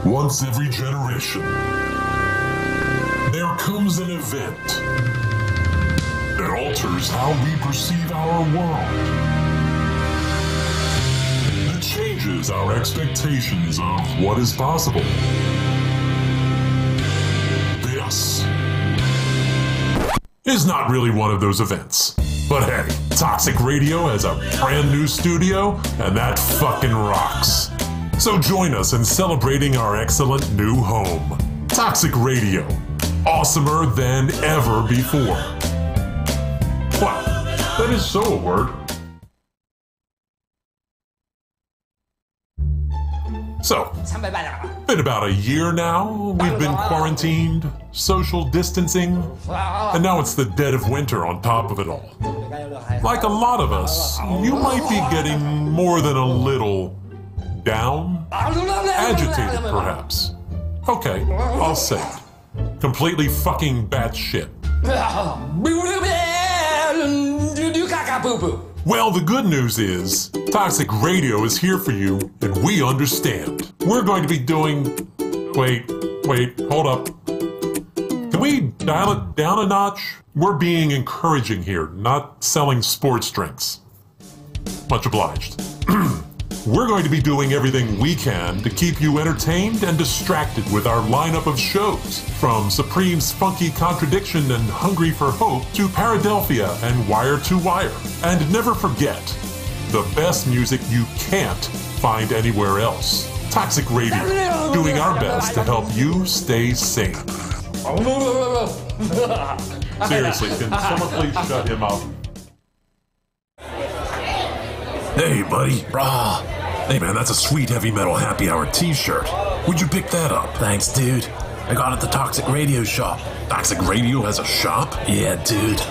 Once every generation, there comes an event that alters how we perceive our world. That changes our expectations of what is possible. This is not really one of those events. But hey, Toxic Radio has a brand new studio, and that fucking rocks. So join us in celebrating our excellent new home. Toxic Radio. Awesomer than ever before. What? That is so a word. So, been about a year now, we've been quarantined, social distancing, and now it's the dead of winter on top of it all. Like a lot of us, you might be getting more than a little down, agitated perhaps. Okay, I'll say it. Completely fucking batshit. Well, the good news is, Toxic Radio is here for you, and we understand. We're going to be doing... Wait, hold up. Can we dial it down a notch? We're being encouraging here, not selling sports drinks. Much obliged. We're going to be doing everything we can to keep you entertained and distracted with our lineup of shows, from Supreme's funky Contradiction and Hungry for Hope to Paradelphia and Wire to Wire. And never forget, the best music you can't find anywhere else. Toxic Radio, doing our best to help you stay sane. Seriously, can someone please shut him up? Hey, buddy. Rah. Hey, man, that's a sweet heavy metal happy hour t-shirt. Where'd you pick that up? Thanks, dude. I got it at the Toxic Radio shop. Toxic Radio has a shop? Yeah, dude.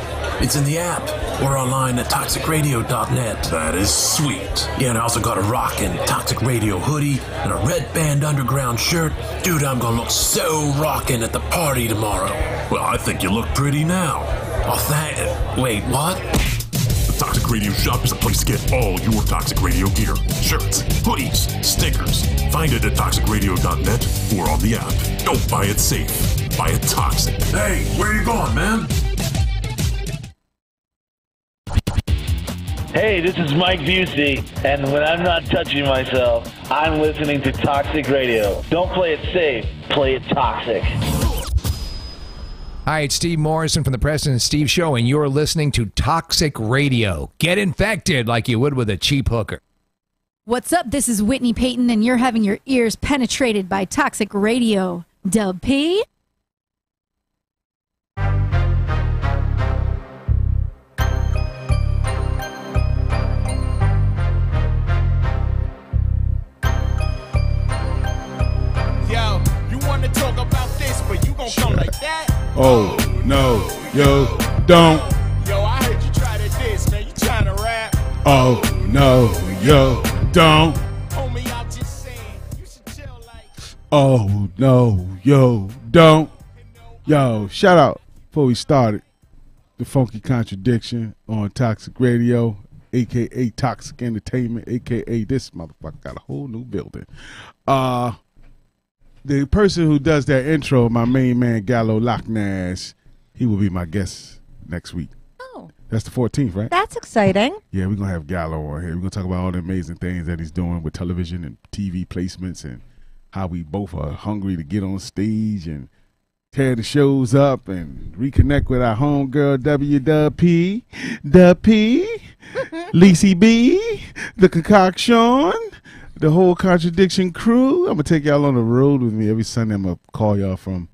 It's in the app or online at toxicradio.net. That is sweet. Yeah, and I also got a rockin' Toxic Radio hoodie and a Red Band Underground shirt. Dude, I'm gonna look so rockin' at the party tomorrow. Well, I think you look pretty now. Oh, wait, what? Toxic Radio Shop is a place to get all your Toxic Radio gear. Shirts, hoodies, stickers. Find it at toxicradio.net or on the app. Don't buy it safe. Buy it toxic. Hey, where you going, man? Hey, this is Mike Busey, and when I'm not touching myself, I'm listening to Toxic Radio. Don't play it safe, play it toxic. Hi, it's Steve Morrison from the President Steve Show, and you're listening to Toxic Radio. Get infected like you would with a cheap hooker. What's up? This is Whitney Payton, and you're having your ears penetrated by Toxic Radio. Dub P? Yo, you want to talk about this, but you gon' come like that? Oh, no, yo, don't. Yo, I heard you try to diss, man. You trying to rap? Oh, no, yo, don't. Homie, I'm just saying, you should chill like. Oh, no, yo, don't. Yo, shout out before we started. The Funky Contradiction on Toxic Radio, a.k.a. Toxic Entertainment, a.k.a. this motherfucker got a whole new building. The person who does that intro, my main man, Gallo Lochnash, he will be my guest next week. Oh. That's the 14th, right? That's exciting. Yeah, we're going to have Gallo on here. We're going to talk about all the amazing things that he's doing with television and TV placements and how we both are hungry to get on stage and tear the shows up and reconnect with our homegirl, WWP, Lacey B, The Concoction, the whole Contradiction crew. I'm going to take y'all on the road with me every Sunday. I'm going to call y'all from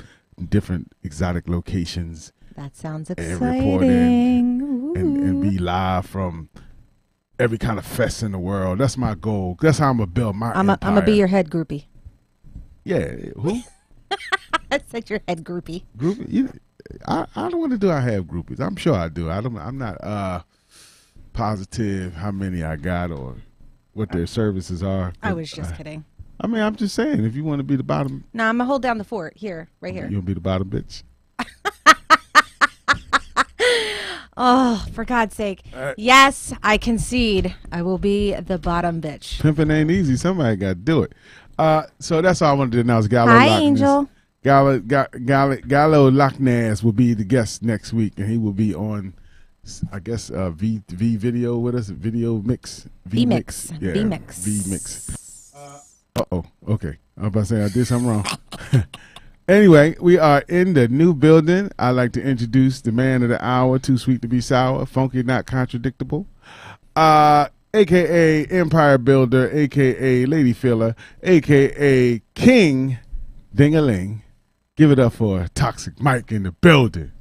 different exotic locations. That sounds exciting. And report and be live from every kind of fest in the world. That's my goal. That's how I'm going to build my empire. I'm going to be your head groupie. Yeah. Who? I said your head groupie. Groupie? I don't want to do I have groupies. I'm sure I do. I'm not positive how many I got or what their services are. I was just kidding. I mean, I'm just saying, if you want to be the bottom. No, I'm going to hold down the fort. Here, right here. You want to be the bottom bitch? Oh, for God's sake. Yes, I concede. I will be the bottom bitch. Pimping ain't easy. Somebody got to do it. So that's all I wanted to announce. Gallo Hi, Loch Ness. Angel. Gallo Loch Ness will be the guest next week, and he will be on, I guess, V video with us, video mix, V mix, yeah, V mix, V mix. Okay. I was about to say I did something wrong. Anyway, we are in the new building. I'd like to introduce the man of the hour, too sweet to be sour, funky not contradictable, a.k.a. Empire Builder, a.k.a. Lady Filler, a.k.a. King Ding-a-ling. Give it up for Toxic Mike in the building.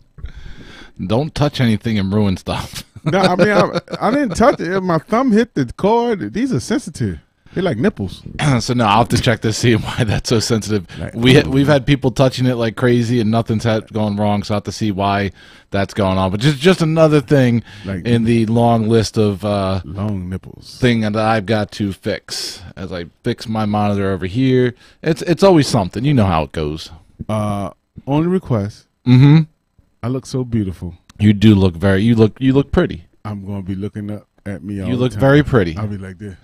Don't touch anything and ruin stuff. No, I mean, I didn't touch it. My thumb hit the cord. These are sensitive. They're like nipples. So no, I'll have to check to see why that's so sensitive. Like, We've had people touching it like crazy and nothing's gone wrong, so I'll have to see why that's going on. But just another thing like, in the long list of long nipples thing that I've got to fix as I fix my monitor over here. It's always something. You know how it goes. Only request. Mm-hmm. I look so beautiful. You do look you look pretty. I'm gonna be looking up at me all You the look time. very pretty. I'll be like this.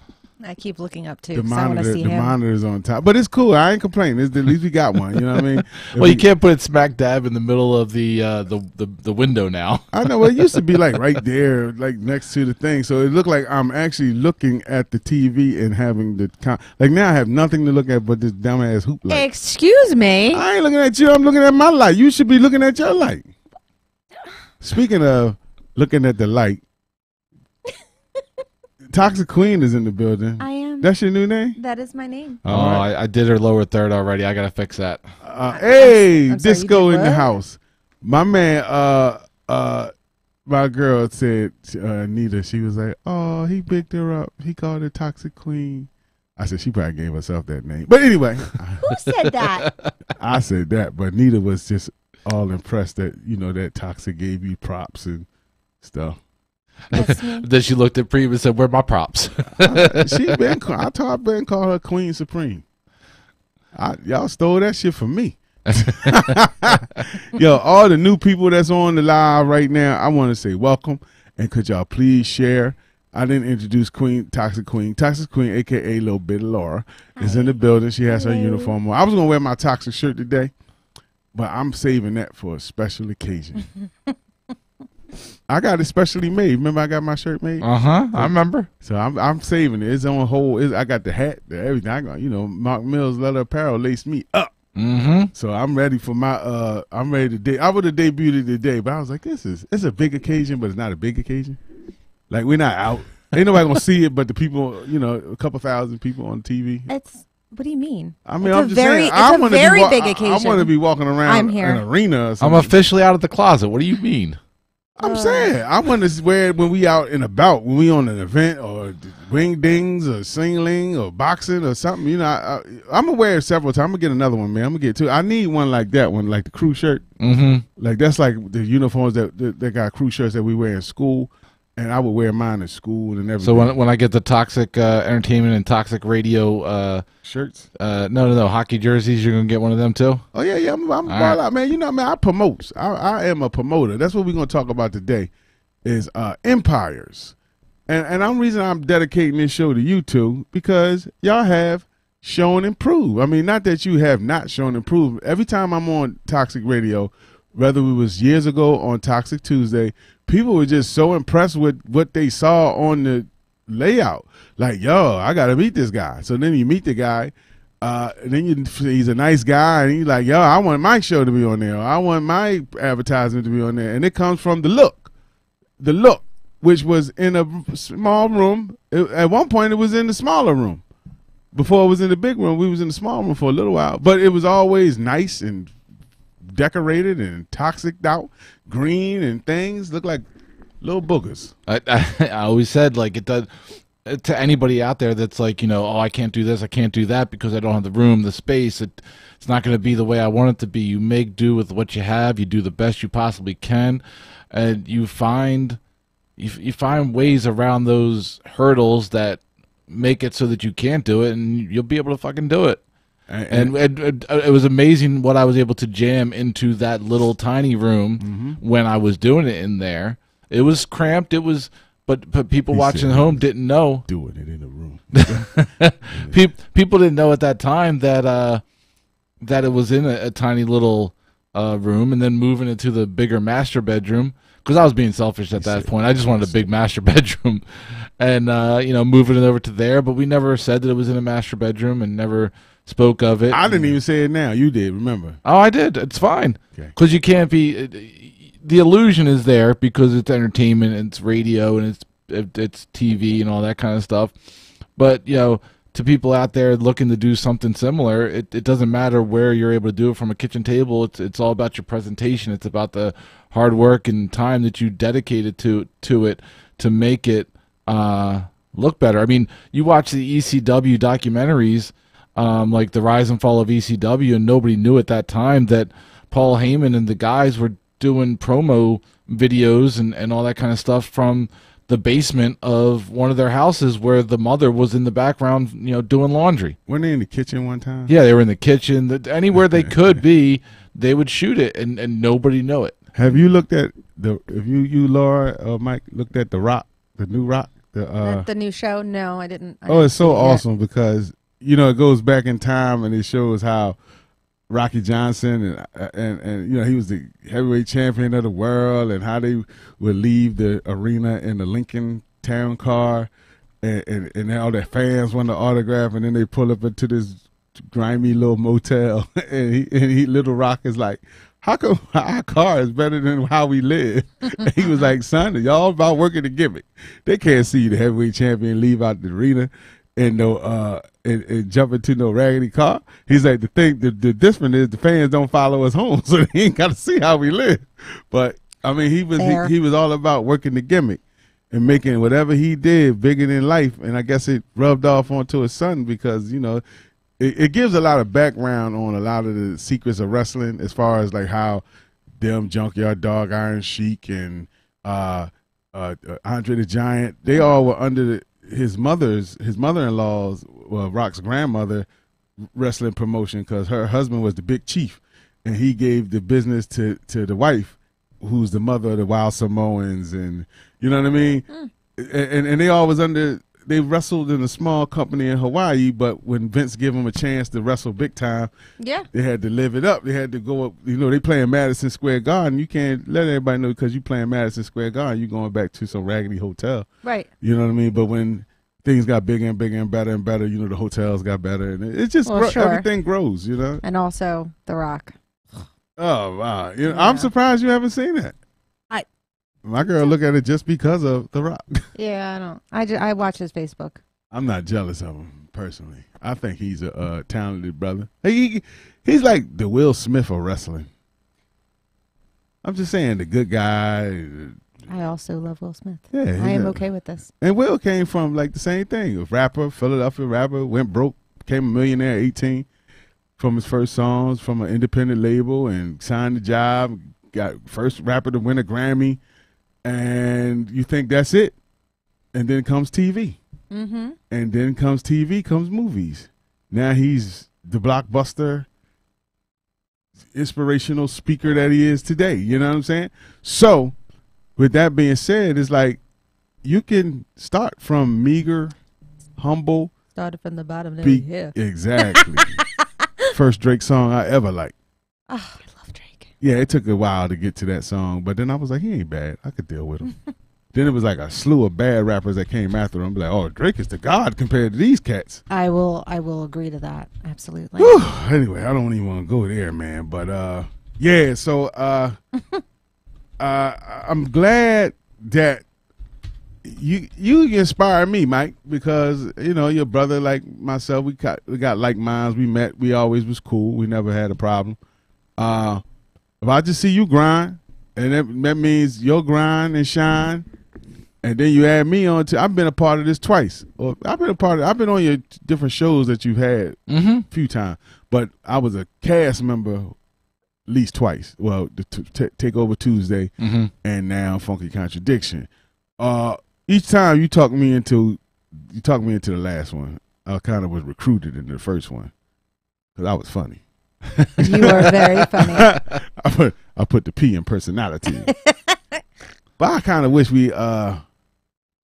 I keep looking up too. The 'cause I want to monitor, see the him. monitor's on top, but it's cool. I ain't complaining. At least we got one. You know what I mean? Well, you can't put it smack dab in the middle of the window now. I know. Well, it used to be like right there, like next to the thing. So it looked like I'm actually looking at the TV and having the like now I have nothing to look at but this dumbass hoop light. Excuse me. I ain't looking at you. I'm looking at my light. You should be looking at your light. Speaking of looking at the light, Toxic Queen is in the building. I am. That's your new name? That is my name. Oh, I did her lower third already. I gotta fix that. Hey, I'm sorry, disco you did in the what? house. My man, my girl said, Nita, she was like, oh, he picked her up. He called her Toxic Queen. I said, she probably gave herself that name. But anyway. Who said that? I said that, but Nita was just all impressed that, that Toxic gave you props and stuff. That's me. Then she looked at Preem and said, "Where are my props?" I told her Ben call her Queen Supreme. Y'all stole that shit from me. Yo, all the new people that's on the live right now, I want to say welcome, and could y'all please share? I didn't introduce Toxic Queen, aka Little Bit of Laura, is in the building. She has her uniform on. I was gonna wear my Toxic shirt today, but I'm saving that for a special occasion. I got it specially made. Remember, I got my shirt made. I remember. So I'm saving it. It's on whole. I got the hat, everything. I got, Mark Mills Leather Apparel laced me up. Mm-hmm. So I'm ready for my. I'm ready to. I would have debuted today, but I was like, it's a big occasion, but it's not a big occasion. Like we're not out. Ain't nobody gonna see it, but the people, a couple thousand people on TV. What do you mean? I mean, it's I'm a just very, saying. I it's a want very to be big occasion. I want to be walking around I'm here. an arena. Or I'm something. officially out of the closet. What do you mean? I'm saying I want to wear it when we out and about, when we on an event or ring dings or singling or boxing or something. I'm gonna wear it several times. I'm gonna get another one, man. I'm gonna get two. I need one like that one, like the crew shirt. Mm-hmm. Like that's like the uniforms that got crew shirts that we wear in school, and I would wear mine in school and everything. So when I get the Toxic Entertainment and Toxic Radio shirts, no hockey jerseys, you're gonna get one of them too. Oh yeah, I'm ball out, man. I promote. I am a promoter. That's what we're gonna talk about today, is empires, and the reason I'm dedicating this show to you two because y'all have shown improve. I mean, not that you have not shown improve. Every time I'm on Toxic Radio, whether it was years ago on Toxic Tuesday, people were just so impressed with what they saw on the layout. Like, yo, I got to meet this guy. So then you meet the guy, and then he's a nice guy, and you're like, yo, I want my show to be on there. I want my advertisement to be on there. And it comes from the look, which was in a small room. At one point, it was in the smaller room. Before it was in the big room, we was in the small room for a little while. But it was always nice and decorated and toxiced out, green and things look like little boogers. I always said, like, it does to anybody out there that's like, oh, I can't do this, I can't do that because I don't have the room, the space. It's not going to be the way I want it to be. You make do with what you have. You do the best you possibly can, and you find ways around those hurdles that make it so that you can't do it, and you'll be able to fucking do it. And it was amazing what I was able to jam into that little tiny room when I was doing it in there. It was cramped. It was But people He watching said at home he was didn't know. doing it in the room. People didn't know at that time that that it was in a tiny little room, and then moving into the bigger master bedroom. Because I was being selfish at that point. I just wanted a big master bedroom, and moving it over to there. But we never said that it was in a master bedroom, and never spoke of it. I didn't even say it now. You did, remember? Oh, I did. It's fine. Okay. Because you can't be. The illusion is there because it's entertainment and it's radio and it's TV and all that kind of stuff. But to people out there looking to do something similar, it doesn't matter where you're able to do it from a kitchen table. It's all about your presentation. It's about the hard work and time that you dedicated to it to make it look better. I mean, you watch the ECW documentaries, like the rise and fall of ECW, and nobody knew at that time that Paul Heyman and the guys were doing promo videos and all that kind of stuff from the basement of one of their houses where the mother was in the background, doing laundry. Weren't they in the kitchen one time? Yeah, they were in the kitchen. Anywhere they could be, they would shoot it, and nobody know it. Have you looked at if you Laura or Mike looked at The Rock, the new Rock? The new show? No, I didn't. It's so awesome because, it goes back in time and it shows how Rocky Johnson and he was the heavyweight champion of the world, and how they would leave the arena in the Lincoln Town car, and all their fans want the autograph, and then they pull up into this grimy little motel, and Little Rock is like, how come our car is better than how we live? And he was like, son, y'all about working the gimmick. They can't see the heavyweight champion leave out the arena and and jump into no raggedy car. He's like, the difference is the fans don't follow us home, so they ain't got to see how we live. But I mean, he was all about working the gimmick and making whatever he did bigger than life. And I guess it rubbed off onto his son because it gives a lot of background on a lot of the secrets of wrestling, as far as like how them Junkyard Dog, Iron Sheik, and Andre the Giant, they all were under his mother-in-law's, Rock's grandmother, wrestling promotion, because her husband was the big chief, and he gave the business to the wife, who's the mother of the Wild Samoans, and you know what I mean. And they all was under. They wrestled in a small company in Hawaii, but when Vince gave them a chance to wrestle big time, they had to live it up. They had to go up. They play in Madison Square Garden. You can't let everybody know because you playing Madison Square Garden, you going back to some raggedy hotel. Right. You know what I mean? But when things got bigger and bigger and better and better, the hotels got better, and it just everything grows. And also The Rock. Oh wow! I'm surprised you haven't seen that. My girl look at it just because of The Rock. Yeah, I don't. I watch his Facebook. I'm not jealous of him personally. I think he's a talented brother. He's like the Will Smith of wrestling. I'm just saying, the good guy. I also love Will Smith. Yeah, I am okay with this. And Will came from like the same thing. A rapper, Philadelphia rapper, went broke, became a millionaire at 18 from his first songs from an independent label, and signed the job. Got first rapper to win a Grammy. And you think that's it, and then comes TV, and then comes TV, comes movies. Now he's the blockbuster, inspirational speaker that he is today. You know what I'm saying? So, with that being said, it's like you can start from meager, humble. Started from the bottom, then here. Exactly. First Drake song I ever liked. Oh, I love Drake. Yeah, it took a while to get to that song, but then I was like, he ain't bad. I could deal with him. Then it was like a slew of bad rappers that came after him. Be like, oh, Drake is the god compared to these cats. I will agree to that. Absolutely. Whew. Anyway, I don't even want to go there, man. But yeah, so I'm glad that you inspire me, Mike, because your brother like myself, we got like minds. We met. We always was cool. We never had a problem. If I just see you grind, and that means your grind and shine, and then you add me on to. I've been a part of this twice. Or I've been on your different shows that you've had a few times, but I was a cast member at least twice. Well, the Takeover Tuesday, and now Funky Contradiction. Each time you talk me into the last one. I kind of was recruited in the first one because I was funny. You are very funny. I put the P in personality. But I kind of wish we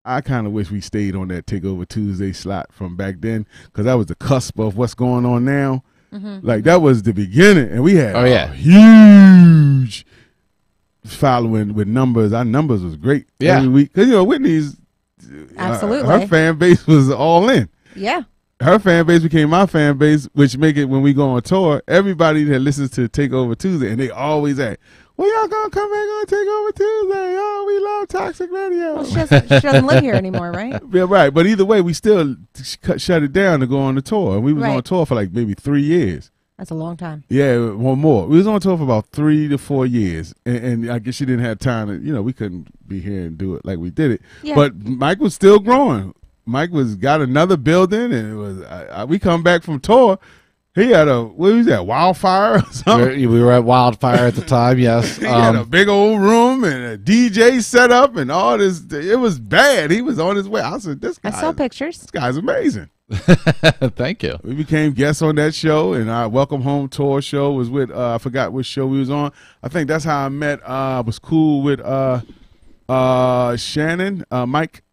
I kind of wish we stayed on that Takeover Tuesday slot from back then, because that was the cusp of what's going on now. Like, that was the beginning, and we had a huge following with numbers. Our numbers was great every week, because Whitney's Absolutely. her fan base was all in. Yeah. Her fan base became my fan base, which make it, when we go on tour, everybody that listens to Takeover Tuesday, and they always ask, "Well, y'all gonna come back on Takeover Tuesday? Oh, we love Toxic Radio." Well, she doesn't live here anymore, right? Yeah, right. But either way, we still shut it down to go on the tour. And we was on tour for like maybe 3 years. That's a long time. Yeah, one more. We was on tour for about 3 to 4 years, and I guess she didn't have time to, we couldn't be here and do it like we did it. Yeah. But Mike was still growing. Mike got another building, and it was we come back from tour. He had what was that, Wildfire or something? We were at Wildfire at the time, yes. He had a big old room and a DJ set up and all this. It was bad. He was on his way. I said, I saw pictures. This guy's amazing. Thank you. We became guests on that show, and our Welcome Home tour show was with, I forgot which show we was on. I think that's how I met, was cool with Shannon, Mike.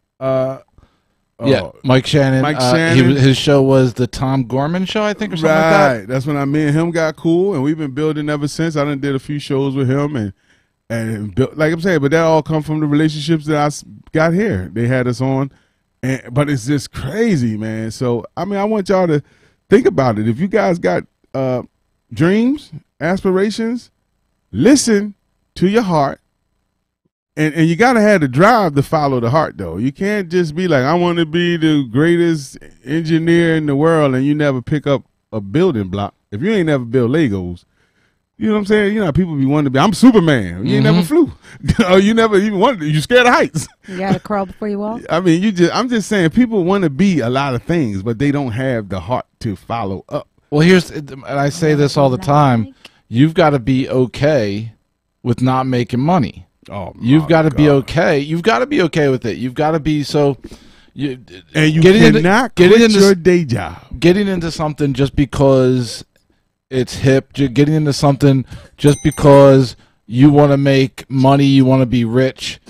Mike Shannon. Mike Shannon. His show was the Tom Gorman Show, I think, or something like that. Right. That's when me and him got cool, and we've been building ever since. I done did a few shows with him, and built, like I'm saying, but that all come from the relationships that I got here. They had us on, but it's just crazy, man. So, I mean, I want y'all to think about it. If you guys got dreams, aspirations, listen to your heart. And you got to have the drive to follow the heart, though. You can't just be like, I want to be the greatest engineer in the world, and you never pick up a building block. If you ain't never built Legos, you know what I'm saying? How people be wanting to be, I'm Superman. You ain't never flew. Or you never even wanted, you scared of heights. You got to crawl before you walk? I mean, I'm just saying, people want to be a lot of things, but they don't have the heart to follow up. Well, and I say this all the time, you've got to be okay with not making money. Oh, you've got to be okay. You've got to be okay with it. You've got to be so. You cannot quit your day job. Getting into something just because it's hip. Getting into something just because you want to make money. You want to be rich.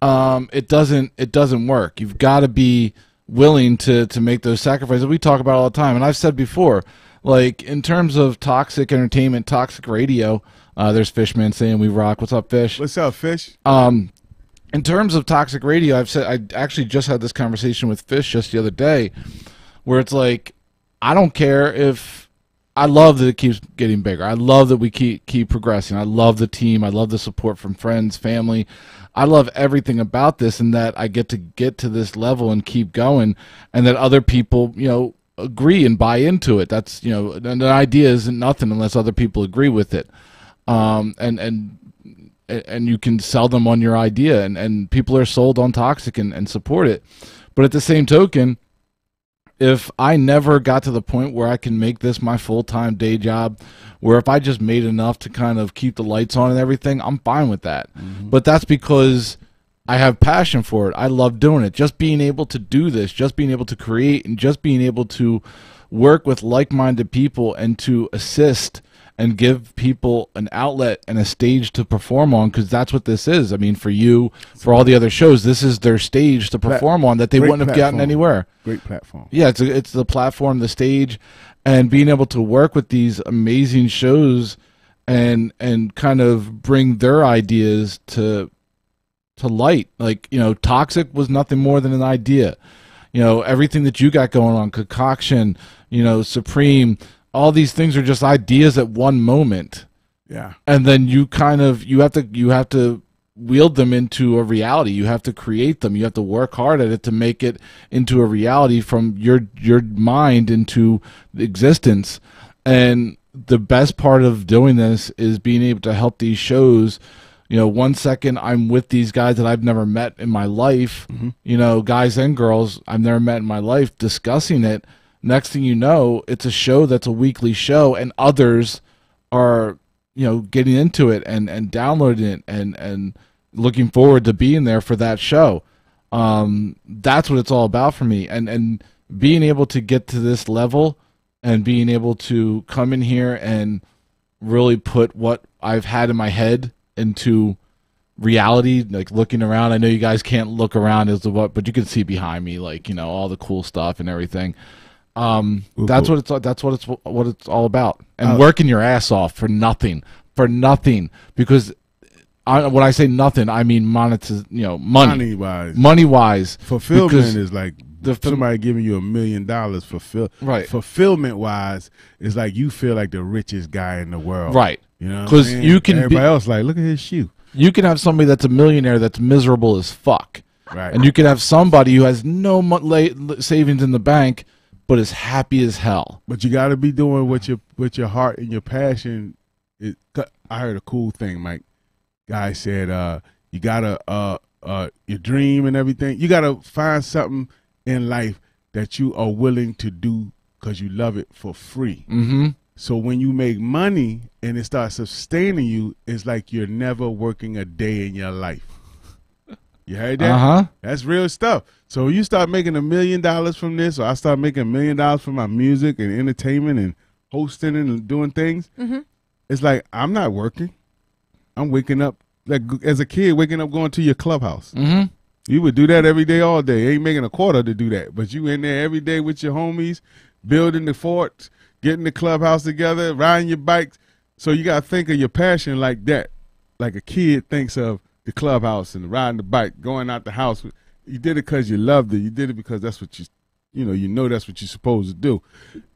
It doesn't work. You've got to be willing to make those sacrifices. We talk about all the time, and I've said before, like in terms of toxic entertainment, toxic radio. There's Fishman saying we rock. What's up, Fish? What's up, Fish? In terms of toxic radio, I actually just had this conversation with Fish just the other day, where it's like, I don't care if I love that it keeps getting bigger. I love that we keep progressing. I love the team. I love the support from friends, family. I love everything about this, and that I get to this level and keep going, and that other people, agree and buy into it. That's an idea isn't nothing unless other people agree with it. And you can sell them on your idea, and people are sold on Toxic and support it. But at the same token, if I never got to the point where I can make this my full-time day job, where if I just made enough to kind of keep the lights on and everything, I'm fine with that. But that's because I have passion for it. I love doing it. Just being able to do this, just being able to create, and just being able to work with like-minded people and to assist and give people an outlet and a stage to perform on, because that's what this is. I mean, for you, for all the other shows, this is their stage to perform on that they wouldn't have gotten anywhere. Great platform. Yeah, it's the platform, the stage, and being able to work with these amazing shows and kind of bring their ideas to light. Like, Toxic was nothing more than an idea. Everything that you got going on, Concoction, Supreme, all these things are just ideas at one moment. Yeah. And then you have to wield them into a reality. You have to create them. You have to work hard at it to make it into a reality from your mind into existence. And the best part of doing this is being able to help these shows. 1 second I'm with these guys that I've never met in my life, guys and girls I've never met in my life, discussing it. Next thing you know, it's a show that's a weekly show, and others are, getting into it and downloading it and looking forward to being there for that show. That's what it's all about for me. And being able to get to this level and being able to come in here and really put what I've had in my head into reality, like looking around. I know you guys can't look around as to what, but you can see behind me, like, you know, all the cool stuff and everything. That's what it's all about. And working your ass off for nothing, because when I say nothing, I mean money wise. Fulfillment is like somebody giving you $1 million. Fulfillment wise is like you feel like the richest guy in the world, right? You know, because you can everybody else like, look at his shoe. You can have somebody that's a millionaire that's miserable as fuck, right? And you can have somebody who has no savings in the bank but is happy as hell. But you got to be doing what your heart and your passion is. I heard a cool thing, Mike. Guy said, you gotta your dream and everything. You gotta find something in life that you are willing to do because you love it for free. Mm-hmm. So when you make money and it starts sustaining you, it's like you're never working a day in your life. You heard that? Uh-huh. That's real stuff. So you start making $1 million from this, or I start making $1 million from my music and entertainment and hosting and doing things. Mm-hmm. It's like I'm not working. I'm waking up, like as a kid, waking up going to your clubhouse. Mm-hmm. You would do that every day, all day. Ain't making a quarter to do that, but you in there every day with your homies, building the fort, getting the clubhouse together, riding your bikes. So you got to think of your passion like that. Like a kid thinks of the clubhouse and riding the bike, going out the house. You did it because you loved it. You did it because that's what you know that's what you're supposed to do.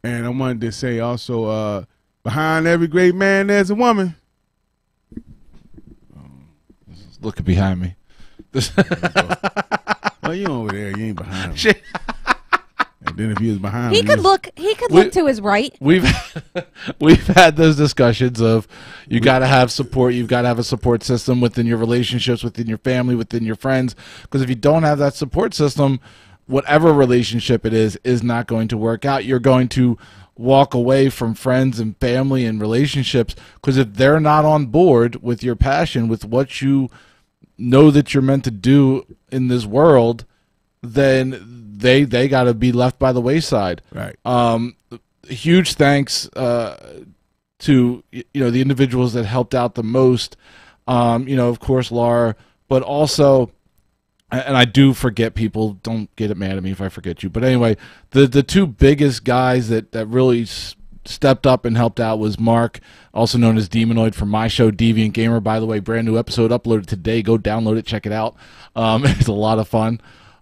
And I wanted to say also, behind every great man, there's a woman. Looking behind me. Well, you over there. You ain't behind me. And then if he was behind me, he could look to his right. We've had those discussions of you got to have support. You've got to have a support system within your relationships, within your family, within your friends. Because if you don't have that support system, whatever relationship it is not going to work out. You're going to walk away from friends and family and relationships because if they're not on board with your passion, with what you know that you're meant to do in this world, then they got to be left by the wayside. Right. Huge thanks to the individuals that helped out the most. Of course, Laura, but also, and I do forget people. Don't get it mad at me if I forget you. But anyway, the two biggest guys that really stepped up and helped out was Mark, also known as Demonoid from my show, Deviant Gamer. By the way, brand new episode uploaded today. Go download it, check it out. It's a lot of fun.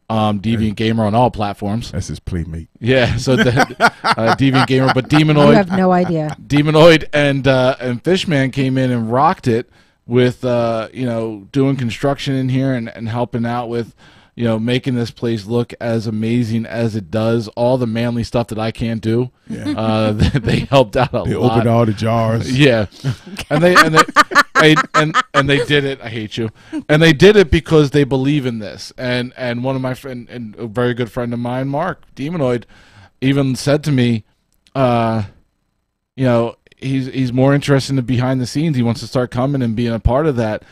Deviant Gamer on all platforms. That's his playmate. Yeah, so Deviant Gamer, but Demonoid. You have no idea. Demonoid and Fishman came in and rocked it with doing construction in here and helping out with making this place look as amazing as it does. All the manly stuff that I can't do. Yeah. They helped out a lot. They opened all the jars. Yeah. And they did it. I hate you. And they did it because they believe in this. And one of my friend and a very good friend of mine, Mark Demonoid, even said to me, he's more interested in the behind the scenes. He wants to start coming and being a part of that.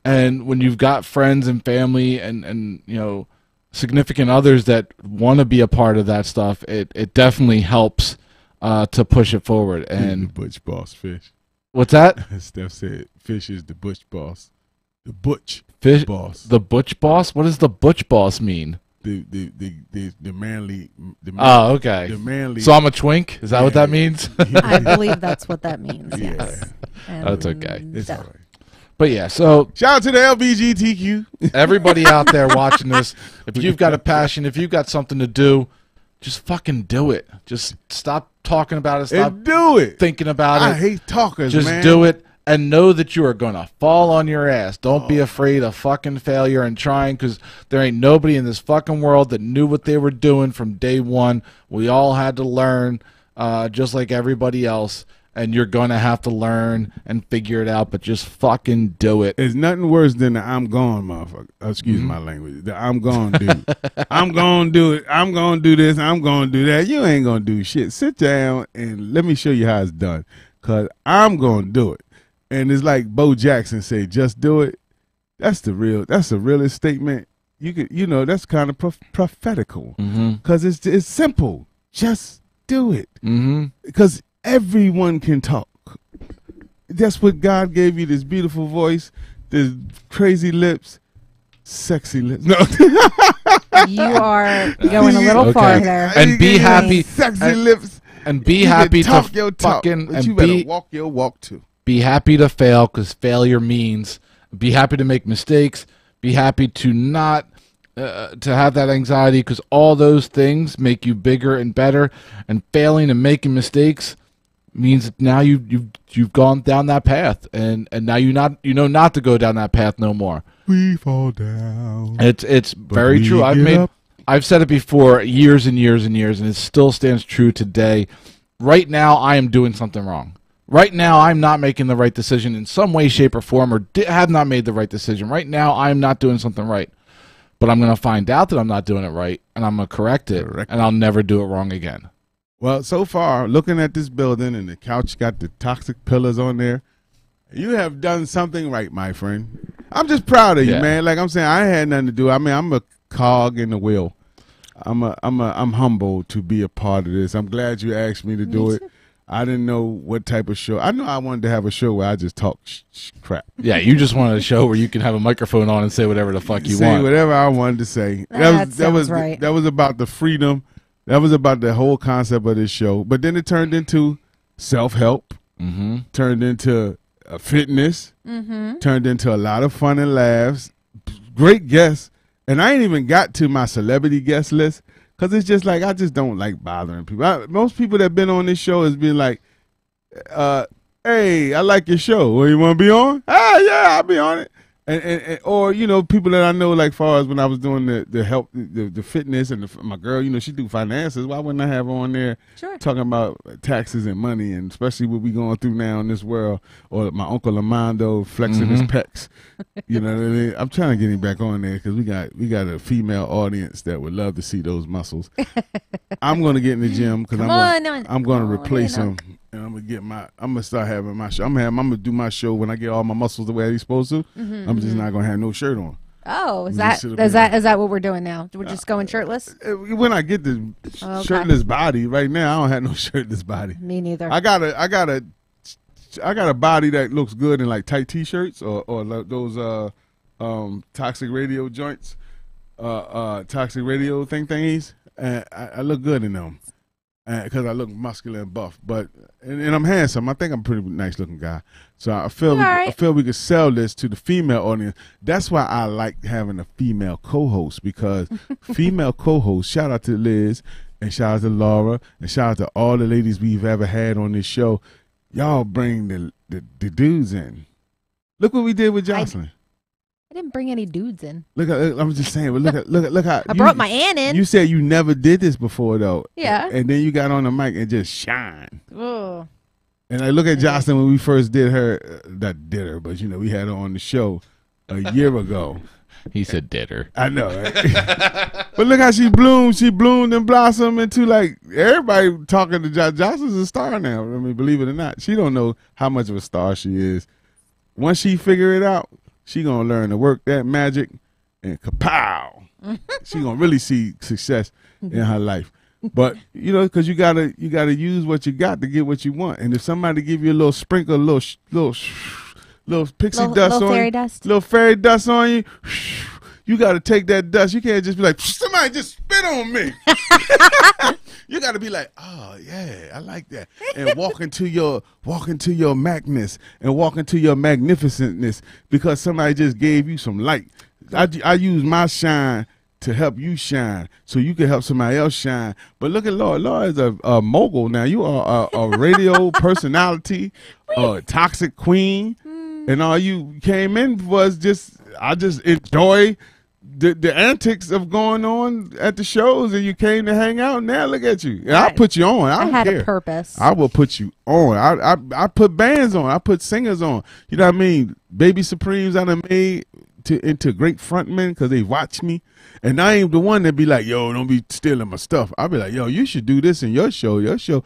And when you've got friends and family and significant others that want to be a part of that stuff, it definitely helps to push it forward. And the butch boss, Fish. What's that? Steph said Fish is the butch boss. The butch Fish boss. The butch boss? What does the butch boss mean? The manly. Oh, okay. The manly. So I'm a twink? Is that what that means? I believe that's what that means. Yeah. Yes. That's okay. It's all right. But yeah, so shout out to the LBGTQ. Everybody out there watching this, if you've got a passion, if you've got something to do, just fucking do it. Just stop talking about it. Stop and do it. Thinking about it. I hate talkers, just man. Just do it and know that you are going to fall on your ass. Don't be afraid of fucking failure and trying, because there ain't nobody in this fucking world that knew what they were doing from day one. We all had to learn just like everybody else. And you're going to have to learn and figure it out, but just fucking do it. There's nothing worse than the I'm gone, motherfucker. Excuse my language. The I'm gone dude. I'm going to do it. I'm going to do this. I'm going to do that. You ain't going to do shit. Sit down and let me show you how it's done, because I'm going to do it. And it's like Bo Jackson say, just do it. That's the realest statement. You could, that's kind of prophetical, because it's simple. Just do it. Because everyone can talk. That's what God gave you, this beautiful voice. There's crazy lips, sexy lips. No. You are going a little far there. And be happy. Sexy lips. And be You happy can talk to your talk, fucking but and you better be walk your walk too. be happy to fail, because failure means be happy to make mistakes. Be happy to not to have that anxiety, because all those things make you bigger and better. And failing and making mistakes means that now you've gone down that path, and now you know not to go down that path no more. We fall down. It's very we true. get up. I've said it before years and years and years, and it still stands true today. Right now, I am doing something wrong. Right now, I'm not making the right decision in some way, shape, or form, or have not made the right decision. Right now, I'm not doing something right. But I'm going to find out that I'm not doing it right, and I'm going to correct it, and I'll never do it wrong again. Well, so far, looking at this building and the couch got the toxic pillars on there, you have done something right, my friend. I'm just proud of you, man. Like I'm saying, I had nothing to do. I mean, I'm a cog in the wheel. I'm humbled to be a part of this. I'm glad you asked me to do it. I didn't know what type of show. I know I wanted to have a show where I just talk crap. Yeah, you just wanted a show where you can have a microphone on and say whatever the fuck you say want. Whatever I wanted to say. That was right. That was about the freedom. That was about the whole concept of this show. But then it turned into self-help. Mm-hmm. Turned into fitness. Mm-hmm. Turned into a lot of fun and laughs. Great guests. And I ain't even got to my celebrity guest list, because it's just like I just don't like bothering people. Most people that been on this show has been like, hey, I like your show. Well, you want to be on? Ah, yeah, I'll be on it. And or, you know, people that I know, like far as when I was doing the help, the fitness, and my girl, you know, she do finances. Why wouldn't I have her on there talking about taxes and money, and especially what we going through now in this world, or my Uncle Armando flexing his pecs. You know what I mean? I'm trying to get him back on there, because we got a female audience that would love to see those muscles. I'm going to get in the gym, because I'm going to replace him. And I'm gonna start having my show. I'm gonna do my show when I get all my muscles the way they're supposed to. I'm just not gonna have no shirt on. Oh, is that what we're doing now? We're just going shirtless? When I get the shirtless body, right now I don't have no shirtless body. Me neither. I got a body that looks good in like tight t-shirts or like those toxic radio joints, toxic radio thingies. I look good in them. Because I look muscular and buff, and I'm handsome. I think I'm a pretty nice looking guy. So I feel we could sell this to the female audience. That's why I like having a female co-host, because female co-hosts, shout out to Liz and shout out to Laura and shout out to all the ladies we've ever had on this show. Y'all bring the dudes in. Look what we did with Jocelyn. I didn't bring any dudes in. I'm just saying. But look how I brought my aunt in. You said you never did this before, though. Yeah. And then you got on the mic and just shine. Oh. And I look at Jocelyn when we first did her, not did her, but you know we had her on the show a year ago. He said did her. I know, right? But look how she bloomed. She bloomed and blossomed into, like, everybody talking to Jocelyn's a star now. I mean, believe it or not, she don't know how much of a star she is. Once she figure it out, she gonna learn to work that magic, and kapow, she gonna really see success in her life. But you know, because you gotta use what you got to get what you want. And if somebody give you a little sprinkle, little pixie dust on you, little fairy dust on you, you gotta take that dust. You can't just be like, somebody just spit on me. You got to be like, oh yeah, I like that, and walk into your magness and walk into your magnificentness, because somebody just gave you some light. I use my shine to help you shine, so you can help somebody else shine. But look at Laura. Laura is a mogul now. You are a radio personality, a toxic queen, and all you came in was I just enjoy the antics of going on at the shows, and you came to hang out. Now look at you. And I'll put you on. I had care. a purpose. I will put you on. I put bands on. I put singers on. You know what I mean? Baby Supremes I done made into great frontmen because they watch me. And I ain't the one that be like, yo, don't be stealing my stuff. I'll be like, yo, you should do this in your show. Your show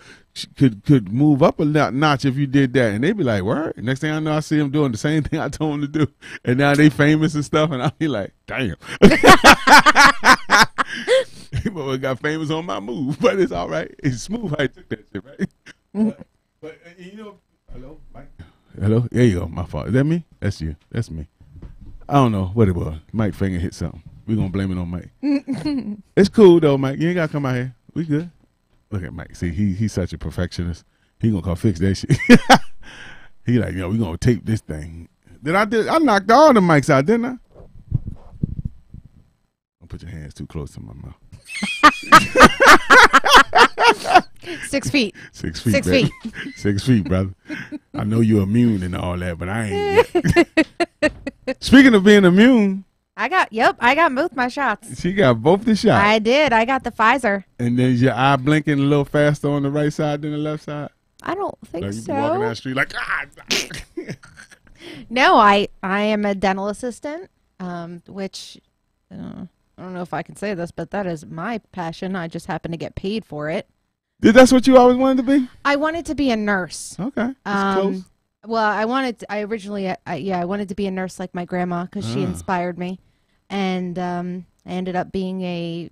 could move up a notch if you did that. And they be like, word. Next thing I know, I see them doing the same thing I told them to do. And now they famous and stuff. And I'll be like, damn. People got famous on my move. But it's all right. It's smooth how you took that shit, right? but you know, hello, Mike. Hello? There you go. My fault. Is that me? That's you. That's me. I don't know what it was. Mike finger hit something. We gonna blame it on Mike. It's cool though, Mike. You ain't gotta come out here. We good. Look at Mike. See, he's such a perfectionist. He gonna come fix that shit. He like, we gonna tape this thing. I knocked all the mics out, didn't I? Don't put your hands too close to my mouth. 6 feet. 6 feet. 6 baby. feet. 6 feet, brother. I know you're immune and all that, but I ain't yet. Speaking of being immune, I got both my shots. she got both the shots. I did. I got the Pfizer. And then your eye blinking a little faster on the right side than the left side. I don't think Like you so. be walking down the street like, No, I am a dental assistant, which I don't know if I can say this, but that is my passion. I just happen to get paid for it. That's what you always wanted to be? I wanted to be a nurse. Okay, that's close. Well, I wanted to be a nurse like my grandma because she inspired me, and I ended up being a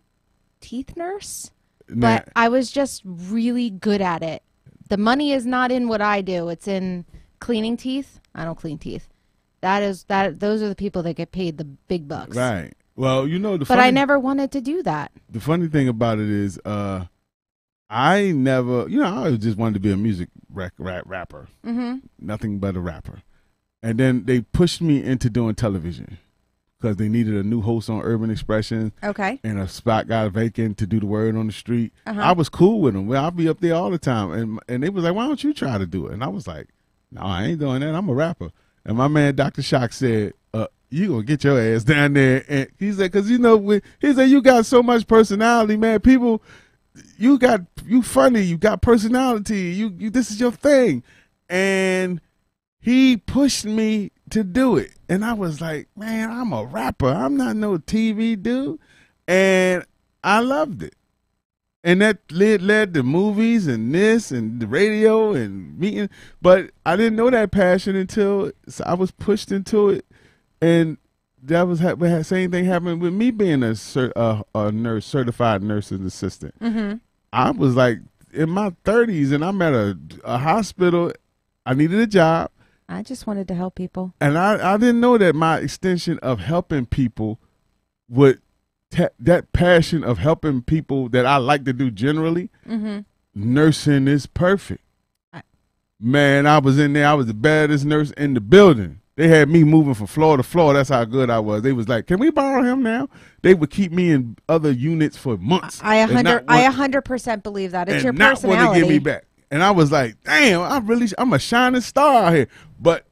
teeth nurse. But I was just really good at it. The money is not in what I do; it's in cleaning teeth. I don't clean teeth. Those are the people that get paid the big bucks. Right. Well, but I never wanted to do that. The funny thing about it is, I never, I always just wanted to be a music rapper. Mm-hmm. Nothing but a rapper. And then they pushed me into doing television because they needed a new host on Urban Expression. Okay. And a spot got vacant to do the word on the street. Uh-huh. I was cool with them. Well, I'll be up there all the time. And they was like, why don't you try to do it? And I was like, no, I ain't doing that. I'm a rapper. And my man, Dr. Shock, said, you gonna get your ass down there. And he said, because he said, you got so much personality, man. People, you funny, you got personality, you this is your thing. And he pushed me to do it. And I was like, man, I'm a rapper. I'm not no TV dude. And I loved it. And that led to movies and this and the radio and meeting. But I didn't know that passion until I was pushed into it. And that was the same thing happened with me being a nurse, certified nurse's assistant. Mm-hmm. I was like in my 30s and I'm at a hospital. I needed a job. I just wanted to help people. And I didn't know that my extension of helping people would, that passion of helping people that I like to do generally, mm-hmm. nursing is perfect. Man, I was in there. I was the baddest nurse in the building. They had me moving from floor to floor. That's how good I was. They was like, can we borrow him now? They would keep me in other units for months. I 100% believe that. It's your personality. Not want to get me back. And I was like, damn, I'm a shining star out here. But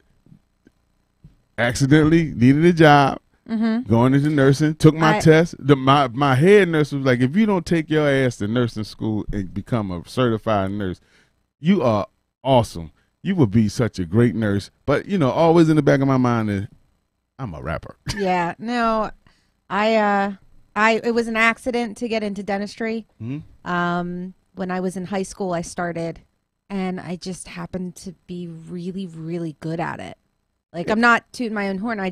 accidentally needed a job, mm-hmm. going into nursing, took my test. My head nurse was like, if you don't take your ass to nursing school and become a certified nurse, you are awesome. You would be such a great nurse. But, always in the back of my mind is, I'm a rapper. Yeah, no, it was an accident to get into dentistry. Mm-hmm. When I was in high school, I started, and I just happened to be really, really good at it. Like, I'm not tooting my own horn. I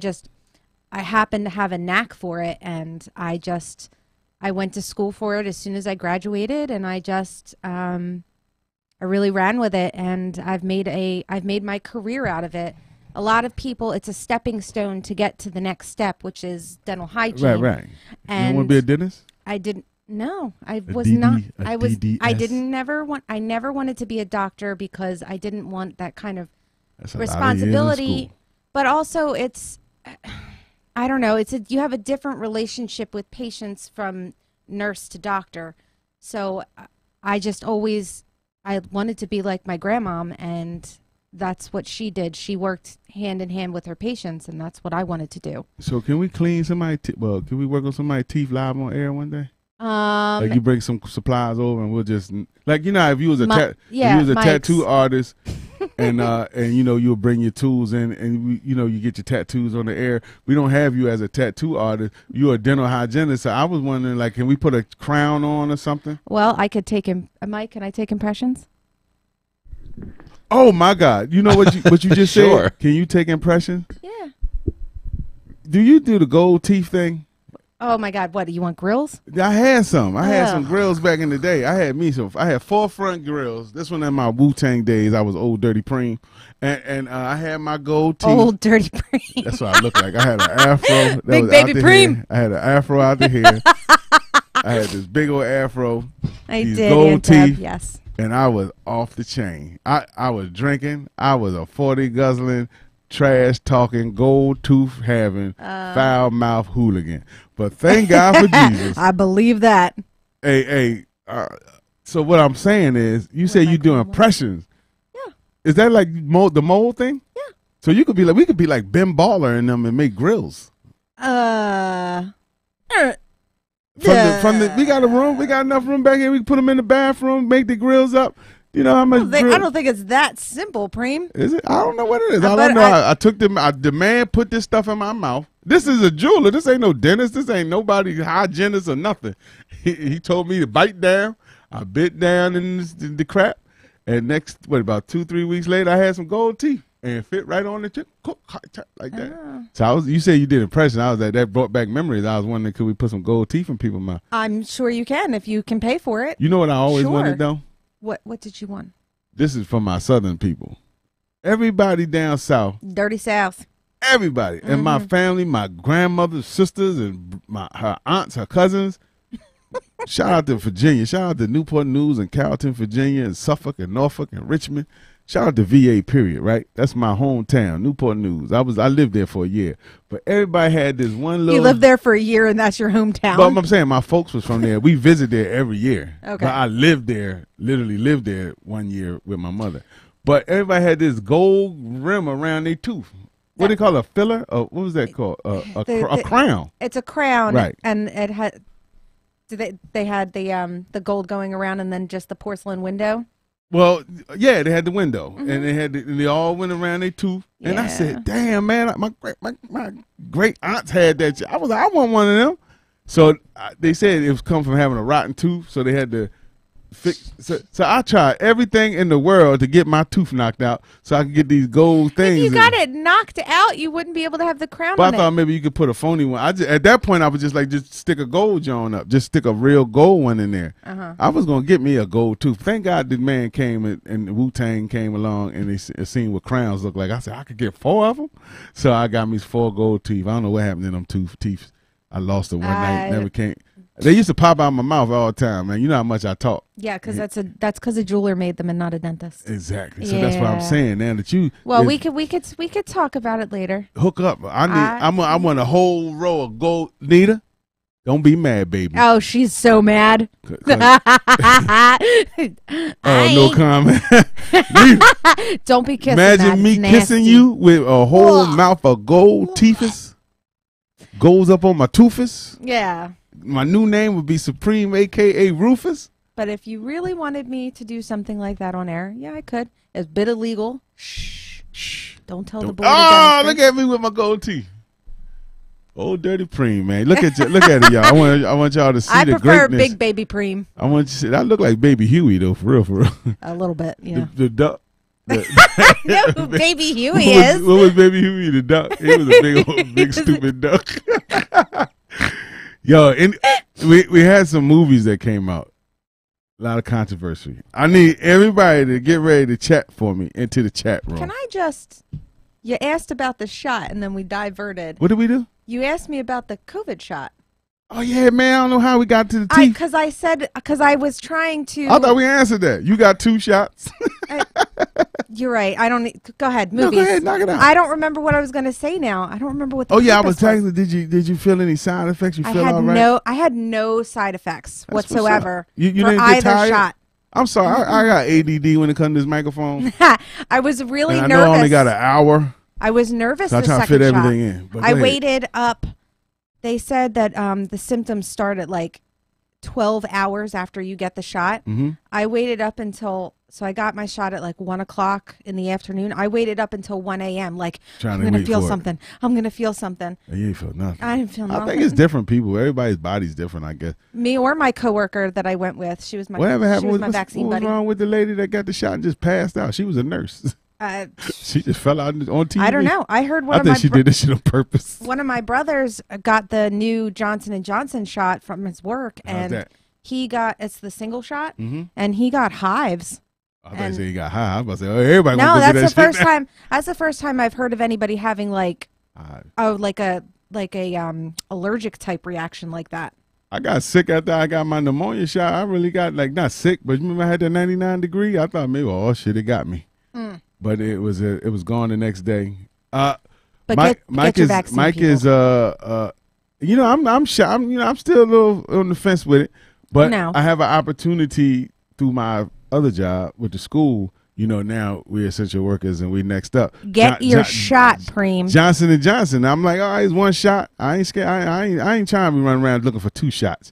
happen to have a knack for it, and I went to school for it as soon as I graduated, and I really ran with it, and I've made my career out of it. A lot of people, it's a stepping stone to get to the next step, which is dental hygiene. Right. And you want to be a dentist? I didn't. No, I A was DD, not. a I was. DDS? I never wanted to be a doctor because I didn't want that kind of That's a lot of years in responsibility. school. But also, I don't know. You have a different relationship with patients from nurse to doctor. So I wanted to be like my grandmom, and that's what she did. She worked hand in hand with her patients, and that's what I wanted to do. So can we clean somebody's can we work on somebody's teeth live on air one day? Like you bring some supplies over and we'll just if you was a tattoo artist and you'll bring your tools in and you get your tattoos on the air. We don't have you as a tattoo artist. You're a dental hygienist. So I was wondering, can we put a crown on or something? Well, I could take Mike, can I take impressions? Oh my God! You know what you just Sure. said? Can you take impressions? Yeah. Do you do the gold teeth thing? Oh my God! What do you want? Grills? I had some. I had some grills back in the day. I had 4 front grills. This one in my Wu-Tang days. I was old dirty preem, and I had my gold teeth. Old dirty preem. That's what I looked like. I had an afro. Big baby preem. I had an afro out the hair. I had this big old afro. These did. Gold teeth. Yes. And I was off the chain. I was drinking. I was a 40 guzzling, trash talking, gold tooth having, foul mouth hooligan. But thank God for Jesus. I believe that. Hey, so what I'm saying is, you say you do impressions. Yeah. Is that like the mold thing? Yeah. So we could be like Ben Baller in them and make grills. We got a room. We got enough room back here. We can put them in the bathroom, make the grills up. You know how much? I don't think it's that simple, Preem. Is it? I don't know what it is. All I know, I took the man put this stuff in my mouth. This is a jeweler. This ain't no dentist. This ain't nobody hygienist or nothing. He told me to bite down. I bit down in the crap. And about 2-3 weeks later, I had some gold teeth and fit right on the chip, like that. So you say you did impression. I was that brought back memories. I was wondering, could we put some gold teeth in people's mouth? I'm sure you can if you can pay for it. You know what I always wanted though? What did you want? This is for my southern people. Everybody down south. Dirty South. Everybody. And my family, my grandmother's sisters and her aunts, her cousins. Shout out to Virginia. Shout out to Newport News and Carrollton, Virginia, and Suffolk and Norfolk and Richmond. Shout out to VA, period, right? That's my hometown, Newport News. I lived there for a year. But everybody had this one little... You lived there for a year and that's your hometown? But I'm saying my folks was from there. We visit there every year. Okay. But I literally lived there 1 year with my mother. But everybody had this gold rim around their tooth. What do they call it, a filler? What was that called? A crown. It's a crown. Right. And it had... They had the gold going around and then just the porcelain window? Well, yeah, they had the window, and they all went around their tooth. And I said, "Damn, man, my great aunts had that. I was like, I want one of them." So they said it was come from having a rotten tooth, so they had to fix. So I tried everything in the world to get my tooth knocked out, so I could get these gold things. If you got it knocked out, you wouldn't be able to have the crown. But I thought maybe you could put a phony one. At that point, I was just stick a gold John up, just stick a real gold one in there. I was gonna get me a gold tooth. Thank God the man came and Wu-Tang came along and they seen what crowns look like. I said I could get 4 of them, so I got me 4 gold teeth. I don't know what happened to them teeth. I lost them one night. Never came. They used to pop out of my mouth all the time, man. You know how much I talk. Yeah, because that's because a jeweler made them and not a dentist. Exactly. So that's what I'm saying. Now that you, well, we could talk about it later. Hook up. I want a whole row of gold. Nita, don't be mad, baby. Oh, she's so mad. No comment. Don't be kissing. Imagine me kissing you with a whole mouth of gold teethus. Goes up on my toothus. Yeah. My new name would be Supreme, a.k.a. Rufus. But if you really wanted me to do something like that on air, yeah, I could. It's a bit illegal. Shh. Don't tell the boy. Oh, look at me with my gold teeth. Old dirty preem, man. Look at it, y'all. I want y'all to see the greatness. I prefer big baby preem. I want you to see. I look like Baby Huey, though, for real. A little bit, yeah. The duck. I know who Baby Huey is. What was Baby Huey the duck? He was a big stupid duck. Yo, we had some movies that came out. A lot of controversy. I need everybody to get ready to chat for me into the chat room. Can I just... You asked about the shot, and then we diverted. What did we do? You asked me about the COVID shot. Oh, yeah, man. I don't know how we got to the teeth. Because I was trying to... I thought we answered that. You got 2 shots. You're right. I don't need... Go ahead. Movies. No, go ahead. Knock it out. I don't remember what I was going to say now. I don't remember what the I was texting. Did you feel any side effects? You feel all right? I had no side effects whatsoever you for didn't get either tired? shot. I'm sorry. I got ADD when it comes to this microphone. I was really nervous. I know I only got an hour. I was nervous so the second shot. I try to fit everything in. I waited up. They said that the symptoms start at like 12 hours after you get the shot. I waited up until, so I got my shot at like 1 o'clock in the afternoon. I waited up until 1 a.m. Like, I'm going to feel something. I'm going to feel something. And you didn't feel nothing. I didn't feel nothing. I think it's different people. Everybody's body's different, I guess. Me or my coworker that I went with. She was my, Whatever happened she was my vaccine buddy. What was wrong with the lady that got the shot and just passed out? She was a nurse. She just fell out on TV. I don't know. I heard I think she did this shit on purpose. One of my brothers got the new Johnson & Johnson shot from his work, How's and that? it's the single shot, and he got hives. I thought you said he got high. I was about to say, oh, everybody. No, gonna go that's do the that first shit now. time. That's the first time I've heard of anybody having like a allergic type reaction like that. I got sick after I got my pneumonia shot. I really got not sick, but remember I had that 99 degree. I thought maybe shit, it got me. But it was gone the next day. But Mike get your is vaccine, Mike people. is I'm shy. I'm still a little on the fence with it, but No. I have an opportunity through my other job with the school. Now we're essential workers and we next up. Get your shot, Preem. Johnson & Johnson. I'm like, all right, it's one shot. I ain't scared. I ain't trying to be running around looking for 2 shots.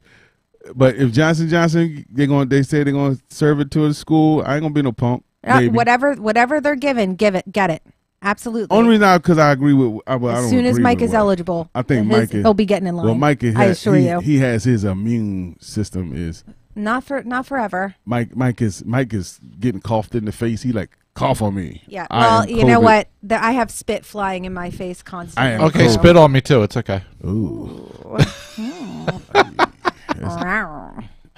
But if Johnson & Johnson, they say they're gonna serve it to the school, I ain't gonna be no punk. Whatever they're given, get it. Absolutely. Only reason because I agree with. As soon as Mike is eligible, I think Mike he'll be getting in line. Well, Mike is. I assure you, he has his immune system is not forever. Mike is getting coughed in the face. He like cough on me. Yeah. Well, you know what? I have spit flying in my face constantly. Okay, spit on me too. It's okay. Ooh.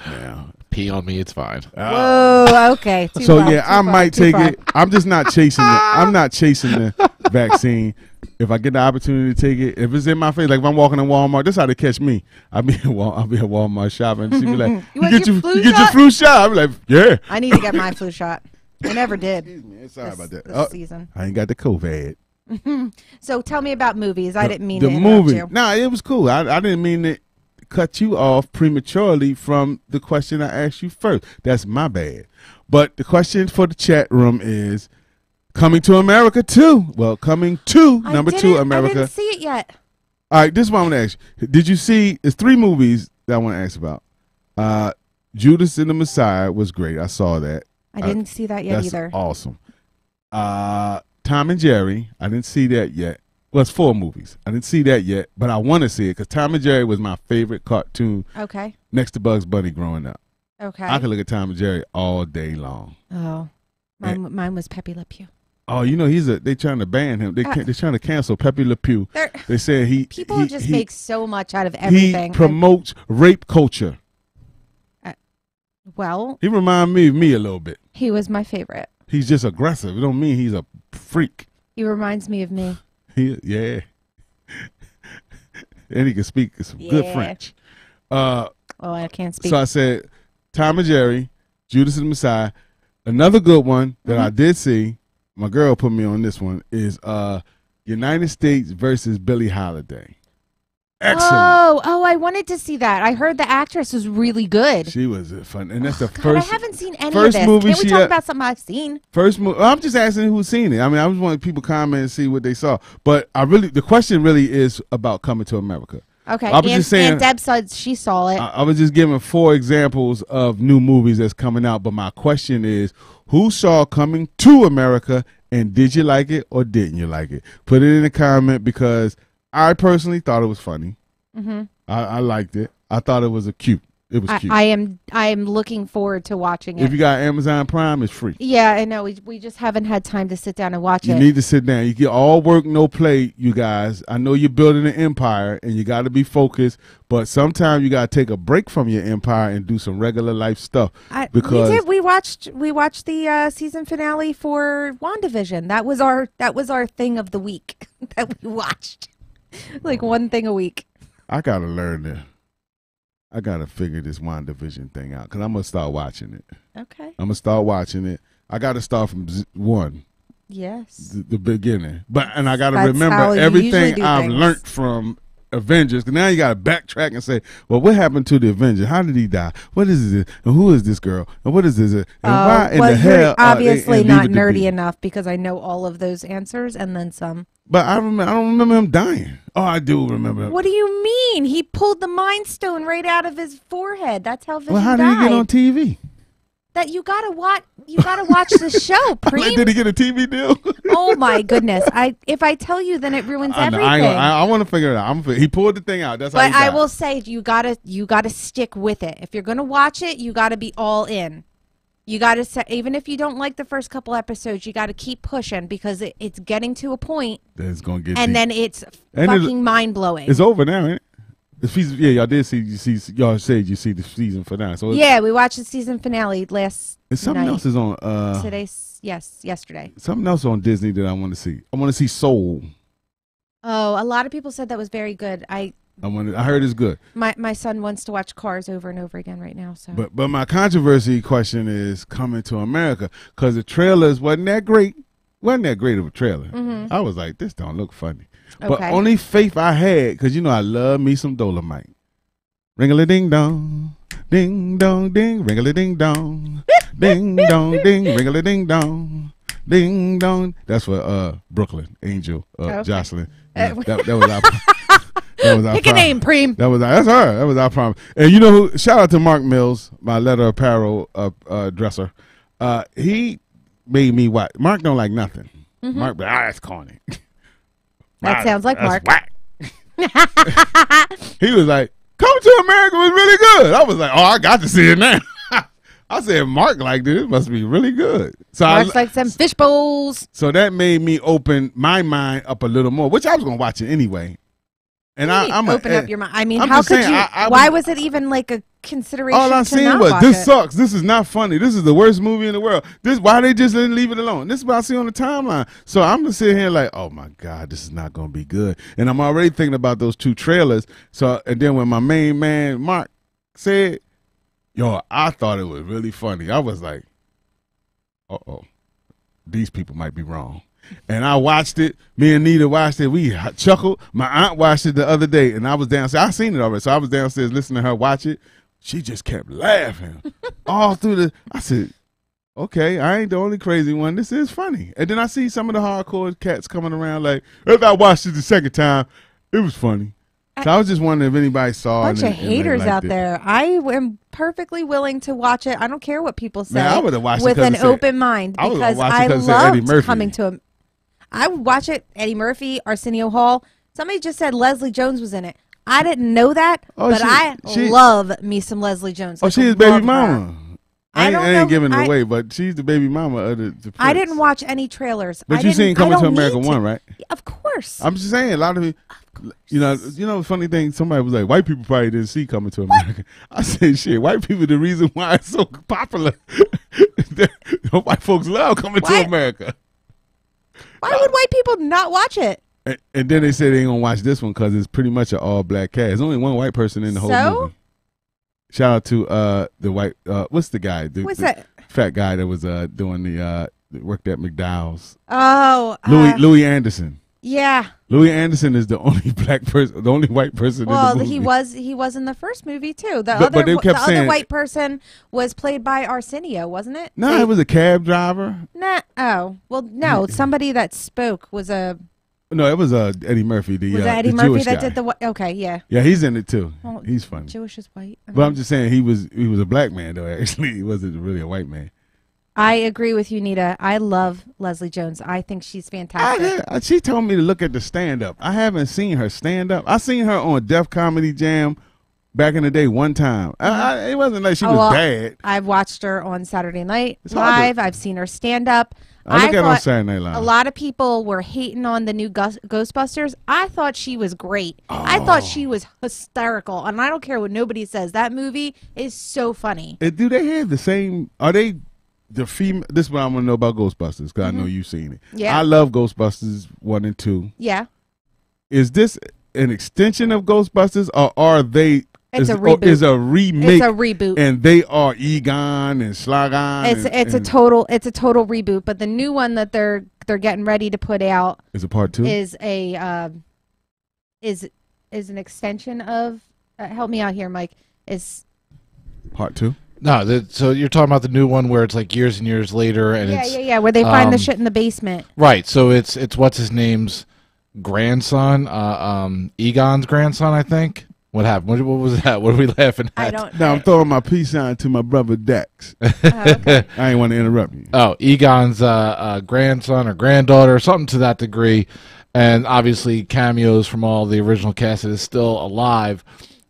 Yeah. Pee on me. It's fine. Whoa. Okay. Too So far, yeah, too I far, might too take far. it. I'm just not chasing it. I'm not chasing the vaccine. If I get the opportunity to take it, if it's in my face, like if I'm walking in Walmart, that's how they catch me. I'll be at Walmart shopping. She be like, You want your flu your shot?" flu shot. I'll be like, yeah. I need to get my flu shot. I never did. Excuse me. Sorry about that. This season. I ain't got the COVID. So tell me about movies. I didn't mean the to interrupt movie. you. Nah, it was cool. I didn't mean to cut you off prematurely from the question I asked you first. That's my bad. But the question for the chat room is Coming to America 2. Well, Coming to number 2 America. I didn't see it yet. All right, this is what I'm going to ask you. Did you see, it's 3 movies that I want to ask about. Judas and the Messiah was great. I saw that. I didn't see that yet that's either. Awesome. Tom and Jerry, I didn't see that yet. Well, it's 4 movies. I didn't see that yet, but I want to see it because Tom and Jerry was my favorite cartoon. Okay. Next to Bugs Bunny growing up. Okay. I could look at Tom and Jerry all day long. Oh, mine was Pepe Le Pew. Oh, they trying to ban him. They're trying to cancel Pepe Le Pew. They said people just make so much out of everything. He promotes rape culture. Well, he reminds me of me a little bit. He was my favorite. He's just aggressive. It don't mean he's a freak. He reminds me of me. Yeah. And he can speak some good French. I can't speak. So I said, Tom and Jerry, Judas and the Messiah. Another good one that I did see, my girl put me on this one, is United States versus Billie Holiday. Excellent. Oh, I wanted to see that. I heard the actress was really good. She was fun. And that's the God, first. I haven't seen any first of this. movie Can we talk about something I've seen? First movie. I'm just asking who's seen it. I mean, I just want people comment and see what they saw. But the question really is about Coming to America. Okay. I was just saying. And Deb said she saw it. I was just giving 4 examples of new movies that's coming out. But my question is, who saw Coming to America and did you like it or didn't you like it? Put it in the comment because I personally thought it was funny. Mm-hmm. I liked it. I thought it was cute. It was cute. I am looking forward to watching it. If you got Amazon Prime, it's free. Yeah, I know. We just haven't had time to sit down and watch it. You need to sit down. You get all work, no play, you guys. I know you're building an empire and you got to be focused, but sometimes you got to take a break from your empire and do some regular life stuff. We watched the season finale for WandaVision. That was our thing of the week that we watched. Like one thing a week. I got to learn that. I got to figure this WandaVision thing out because I'm going to start watching it. Okay. I'm going to start watching it. I got to start from 1. Yes. The beginning. And I got to That's remember how you everything usually do I've things. learned from Avengers. Because now you got to backtrack and say, well, what happened to the Avengers? How did he die? What is this? And who is this girl? And what is this? And why in the hell? You're obviously not Leave It to nerdy Beaver? enough because I know all of those answers and then some. But I don't remember him dying. Oh, I do remember him. What do you mean? He pulled the Mind Stone right out of his forehead. That's how Vision Well, how did died. he get on TV? That you gotta watch. You gotta watch the show, Preem. Did he get a TV deal? Oh my goodness! If I tell you, then it ruins everything. I want to figure it out. He pulled the thing out. That's how But he died. I will say, you gotta stick with it. If you're gonna watch it, you gotta be all in. You got to even if you don't like the first couple episodes, you got to keep pushing because it's getting to a point. That's gonna get. And deep. then it's fucking mind blowing. It's over now, ain't it? Yeah, y'all did see. Y'all said you see the season finale. So yeah, we watched the season finale last. And something night. else is on. Yesterday. Something else on Disney that I want to see. I want to see Soul. Oh, a lot of people said that was very good. I heard it's good. My son wants to watch Cars over and over again right now. So, but my controversy question is Coming to America, because the trailers wasn't that great. Wasn't that great of a trailer? Mm-hmm. I was like, this don't look funny. Okay. But only faith I had, because I love me some Dolomite. Ring-a-li-ding-dong, ding-dong, ding, ring-a-li-ding-dong, ding-dong, ding, ring-a-li-ding-dong, ding-dong. That's for Brooklyn, Angel, Jocelyn. That was our... That was our Pick a name, Preem. That's her. That was our problem. And you know who? Shout out to Mark Mills, my leather apparel dresser. He made me watch. Mark don't like nothing. Mm-hmm. Mark, that's corny. That sounds like Mark. Whack. He was like, "Coming to America was really good." I was like, "Oh, I got to see it now." I said, "Mark liked it. It must be really good." So Mark's like some fish bowls. So that made me open my mind up a little more, which I was gonna watch it anyway. And I'm open up your mind. I mean, I'm how could saying, you? Why was it even like a consideration? All I'm to saying not was, watch this it? sucks. This is not funny. This is the worst movie in the world. Why they just didn't leave it alone? This is what I see on the timeline. So I'm gonna sit here like, oh my God, this is not gonna be good. And I'm already thinking about those two trailers. So and then when my main man Mark said, "Yo, I thought it was really funny," I was like, these people might be wrong. And I watched it. Me and Nita watched it. We chuckled. My aunt watched it the other day, and I was downstairs. I seen it already, so I was downstairs listening to her watch it. She just kept laughing all through the. I said, "Okay, I ain't the only crazy one. This is funny." And then I see some of the hardcore cats coming around like, "If I watched it the second time, it was funny." So I was just wondering if anybody saw. Bunch of haters out it. there. I am perfectly willing to watch it. I don't care what people say. Man, I would have watched with it an open mind because I loved Coming to America. I would watch it. Eddie Murphy, Arsenio Hall. Somebody just said Leslie Jones was in it. I didn't know that, but I love me some Leslie Jones. Oh, she's baby mama. I ain't giving it away, but she's the baby mama of the Prince. I didn't watch any trailers. But you seen Coming to America 1, right? Of course. I'm just saying, a lot of people, you know, funny thing, somebody was like, white people probably didn't see Coming to America. I said, shit, white people, the reason why it's so popular, white folks love Coming to America. Why would white people not watch it? And then they said they ain't gonna watch this one because it's pretty much an all black cast. There's only one white person in the whole movie. Shout out to the white. What's the guy? What's that? Fat guy that was doing the worked at McDowell's. Oh, Louis Anderson. Yeah. Louis Anderson is the only black person, the only white person in the movie. Well, he was in the first movie too. The other white person was played by Arsenio, wasn't it? No, it was a cab driver. Nah. Oh, well, no. Somebody that spoke was a. No, it was Eddie Murphy. Was Eddie the Murphy Jewish that guy. did the? Okay, yeah. Yeah, he's in it too. Well, he's funny. Jewish is white. But I'm just saying he was a black man though. Actually, he wasn't really a white man. I agree with you, Nita. I love Leslie Jones. I think she's fantastic. She told me to look at the stand-up. I haven't seen her stand-up. I seen her on Def Comedy Jam back in the day one time. It wasn't like she was bad. I've watched her on Saturday Night Live. I've seen her stand-up. I look at her on Saturday Night Live. A lot of people were hating on the new Ghostbusters. I thought she was great. I thought she was hysterical. And I don't care what nobody says. That movie is so funny. Do they have the same... Are they... The female, this is what I want to know about Ghostbusters because I know you've seen it. Yeah, I love Ghostbusters 1 and 2. Yeah, is this an extension of Ghostbusters or are they? It's a reboot. Is a remake? It's a reboot, and they are Egon and Slagon. It's a total reboot. But the new one that they're getting ready to put out is a part 2. Is a is an extension of. Help me out here, Mike. Is part 2. No, so you're talking about the new one where it's like years and years later, and where they find the shit in the basement. Right. So it's what's his name's grandson, Egon's grandson, I think. What happened? What was that? What are we laughing at? I don't. Now I'm throwing my peace sign to my brother Dex. Okay. I ain't want to interrupt you. Oh, Egon's grandson or granddaughter, or something to that degree, and obviously cameos from all the original cast that is still alive.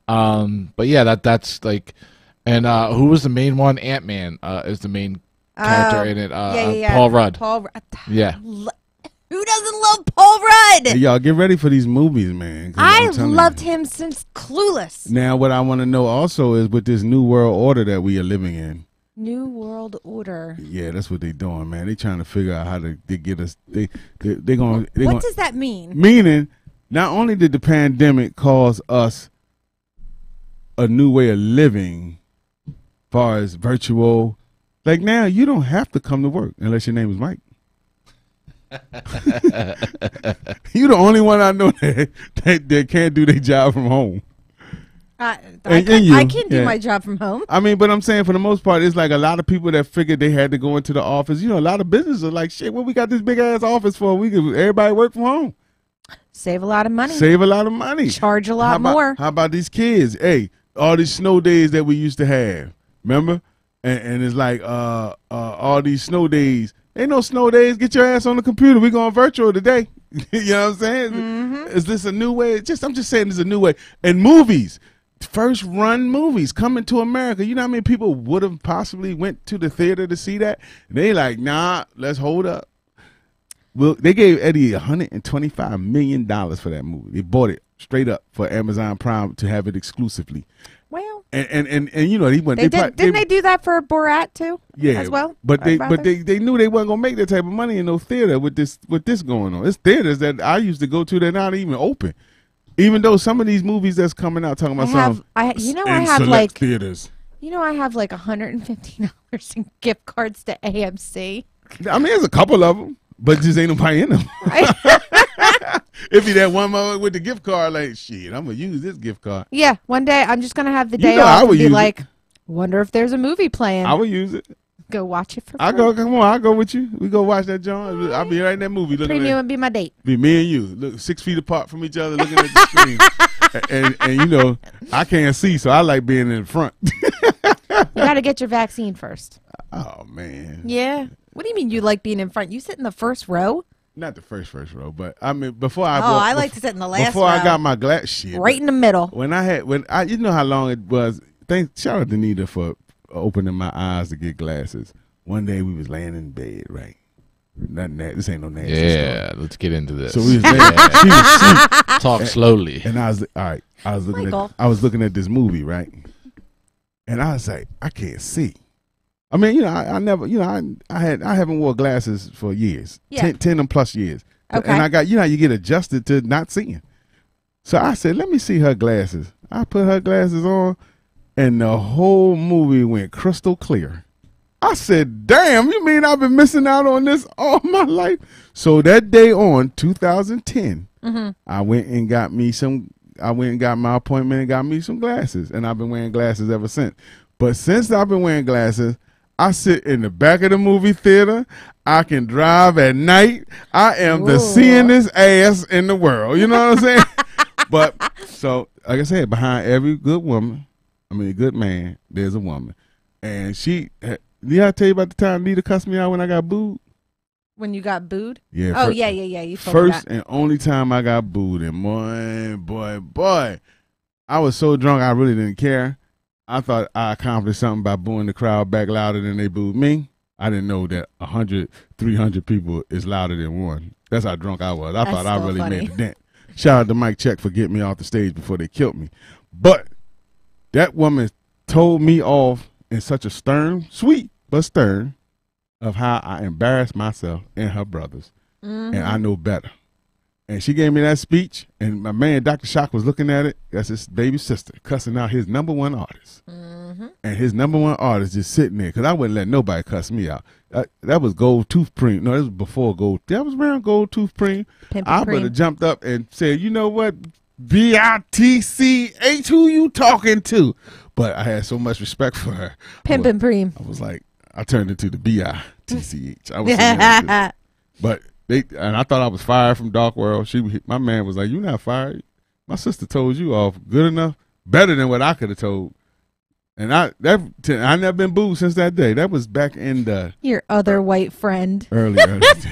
But yeah, that's like. And who was the main one? Ant-Man is the main character in it. Yeah. Paul Rudd. Paul Rudd. Yeah. Who doesn't love Paul Rudd? Hey, y'all get ready for these movies, man. 'cause I I'm telling loved you. him since Clueless. Now, what I want to know also is with this new world order that we are living in. New World Order. Yeah, that's what they doing, man. They trying to figure out how to get us. They going. What does that mean? Meaning, not only did the pandemic cause us a new way of living, far as virtual, like now you don't have to come to work unless your name is Mike. You the only one I know that can't do their job from home. I you, can do my job from home. I mean, but I'm saying for the most part, it's like a lot of people that figured they had to go into the office. You know, a lot of businesses are like, shit, what we got this big ass office for? We could everybody work from home. Save a lot of money. Save a lot of money. Charge a lot more. How about these kids? Hey, all these snow days that we used to have, remember? And it's like all these snow days. Ain't no snow days. Get your ass on the computer. We going virtual today. You know what I'm saying? Mm-hmm. Is this a new way? I'm just saying it's a new way. And movies, first run movies coming to America. You know how many people would have possibly went to the theater to see that? They like, nah, let's hold up. Well, they gave Eddie $125 million for that movie. They bought it straight up for Amazon Prime to have it exclusively. Well, and you know he went. Didn't they do that for Borat too? Yeah, as well. But they knew they weren't gonna make that type of money in no theater with this going on. It's theaters that I used to go to that not even open. Even though some of these movies that's coming out talking about I have like theaters. You know, I have like $150 in gift cards to AMC. I mean, there's a couple of them, but just ain't nobody in them. Right? If you that one moment with the gift card, like shit, I'm gonna use this gift card. Yeah, one day I'm just gonna have the day know, I off would and be use like, it. wonder if there's a movie playing. I would use it. Go watch it for free. Come on, I'll go with you. We go watch that John. I'll be right in that movie looking Premium at would be my date. Be me and you, look 6 feet apart from each other, looking at the screen. and you know, I can't see, so I like being in front. You gotta get your vaccine first. Oh man. Yeah. What do you mean you like being in front? You sit in the first row? Not the first row, but I mean before I. I like to sit in the last before row. I got my glass shit. Right in the middle. You know how long it was. Shout out to Nita for opening my eyes to get glasses. One day we was laying in bed, right? Nothing that. This ain't no nasty Yeah, story. let's get into this. So we was laying. she Talk slowly. And I was all right. I was looking at this movie, right? And I was like, I can't see. I mean, you know, I never, you know, I haven't wore glasses for years, Yeah. 10 and plus years. Okay. And I got, you know, how you get adjusted to not seeing. So I said, let me see her glasses. I put her glasses on, and the whole movie went crystal clear. I said, damn, you mean I've been missing out on this all my life? So that day on, 2010, I went and got my appointment and got me some glasses. And I've been wearing glasses ever since. But since I've been wearing glasses, I sit in the back of the movie theater. I can drive at night. I am the seeingest ass in the world. You know what I'm saying? But so, like I said, behind every good good man, there's a woman. And did I tell you about the time Nita cussed me out when I got booed? When you got booed? Yeah. Oh, yeah. You told me First that. and only time I got booed. And boy, I was so drunk I really didn't care. I thought I accomplished something by booing the crowd back louder than they booed me. I didn't know that 100, 300 people is louder than one. That's how drunk I was. I thought I really made a dent. Shout out to Mike Check for getting me off the stage before they killed me. But that woman told me off in such a stern, sweet, but stern, of how I embarrassed myself and her brothers. And I know better. And she gave me that speech, and my man, Dr. Shock, was looking at it. That's his baby sister, cussing out his #1 artist. And his #1 artist just sitting there, because I wouldn't let nobody cuss me out. That was Gold Tooth Cream. No, that was before Gold. That was around Gold Tooth Cream. I would have jumped up and said, you know what, BITCH, who you talking to? But I had so much respect for her. Pimpin' Preem. I was like, I turned into the BITCH. I was sitting but and I thought I was fired from Dark World. My man was like, "You not fired. My sister told you off good enough, better than what I could have told." And I never been booed since that day. That was back in the your other white friend. Early days.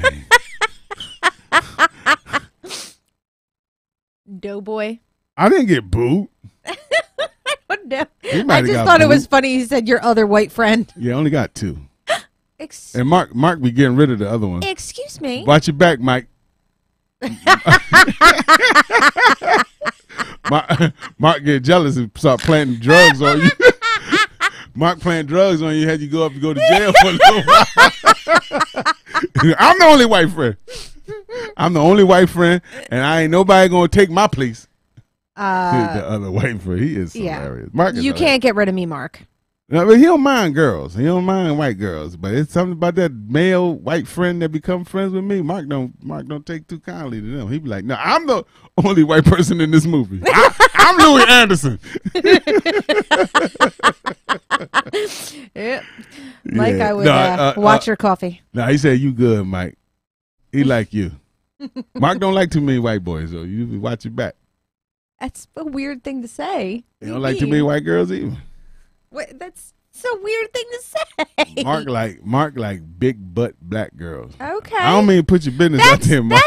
Doughboy. I didn't get booed. No. I just thought it was funny. He said your other white friend. Yeah, I only got 2. And Mark be getting rid of the other one. Excuse me. Watch your back, Mike. Mark get jealous and start planting drugs on you. Mark planting drugs on you, had you go to jail for a little while. I'm the only white friend. I'm the only white friend, and I ain't nobody gonna take my place. The other white friend, he is hilarious. Mark is you hilarious. can't get rid of me, Mark. No, but he don't mind girls. He don't mind white girls. But it's something about that male white friend that become friends with me. Mark don't take too kindly to them. He be like, no, I'm the only white person in this movie. I'm Louis Anderson. Yep. Mike, I would watch your coffee. No, he said you good, Mike. He like you. Mark don't like too many white boys, so you watch your back. That's a weird thing to say. He don't like too many white girls either. What? That's a weird thing to say. Mark like big butt black girls. Okay. I don't mean to put your business out there, Mark.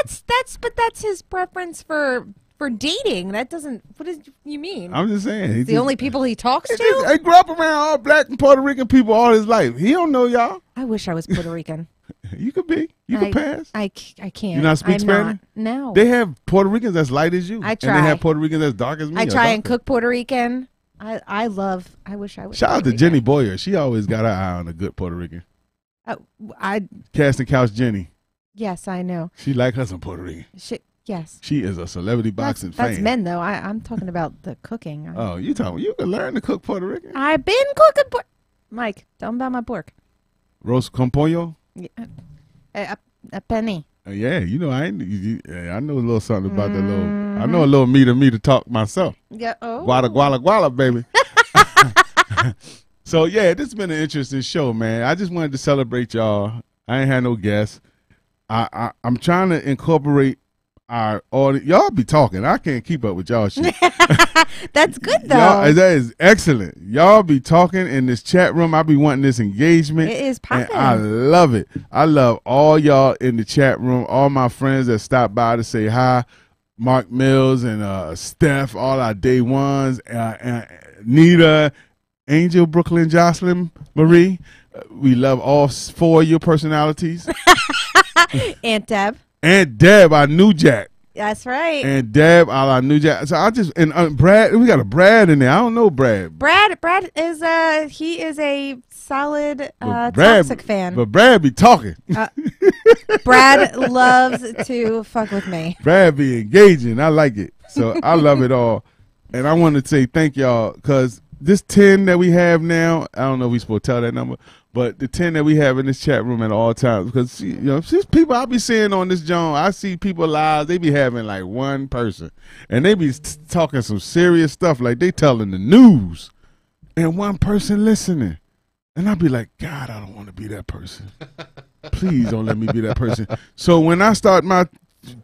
That's his preference for dating. That doesn't. What do you mean? I'm just saying. He's the only people he talks to. He grew up around all black and Puerto Rican people all his life. He don't know y'all. I wish I was Puerto Rican. You could be. You could pass. I can't. You not speak Spanish? No. They have Puerto Ricans that's light as you. I try. And they have Puerto Ricans that's dark as me. I try and cook Puerto Rican. I wish I was. Shout out to Jenny Boyer. She always got her eye on a good Puerto Rican. Casting Couch Jenny. Yes, I know. She like her some Puerto Rican. Yes. She is a celebrity boxing fan. That's men though. I'm talking about the cooking. You can learn to cook Puerto Rican. I've been cooking Mike, tell him about my pork. Roast con pollo. Yeah. A penny. Yeah, I know a little something about that little. I know a little me to talk myself. Yeah. Oh. Guala, baby. So yeah, this has been an interesting show, man. I just wanted to celebrate y'all. I ain't had no guests. I'm trying to incorporate our audience. Y'all be talking. I can't keep up with y'all shit. That's good though. That is excellent. Y'all be talking in this chat room. I be wanting this engagement. It is popping. I love it. I love all y'all in the chat room. All my friends that stop by to say hi. Mark Mills and Steph, all our day ones. Nita, Angel, Brooklyn, Jocelyn, Marie. We love all 4 of your personalities. Aunt Deb. Aunt Deb, our new Jack. That's right. And Deb, our new Jack. So I just Brad. We got a Brad in there. I don't know Brad. Brad is he is a solid Toxic fan. But Brad be talking. Brad loves to fuck with me. Brad be engaging. I like it. So I love it all. And I want to say thank y'all because this 10 that we have now, I don't know if we're supposed to tell that number, but the 10 that we have in this chat room at all times, because these people I be seeing on this John, I see people live, they be having like one person, and they be talking some serious stuff, like they telling the news, and one person listening, and I be like, God, I don't want to be that person. Please don't let me be that person. So when I start my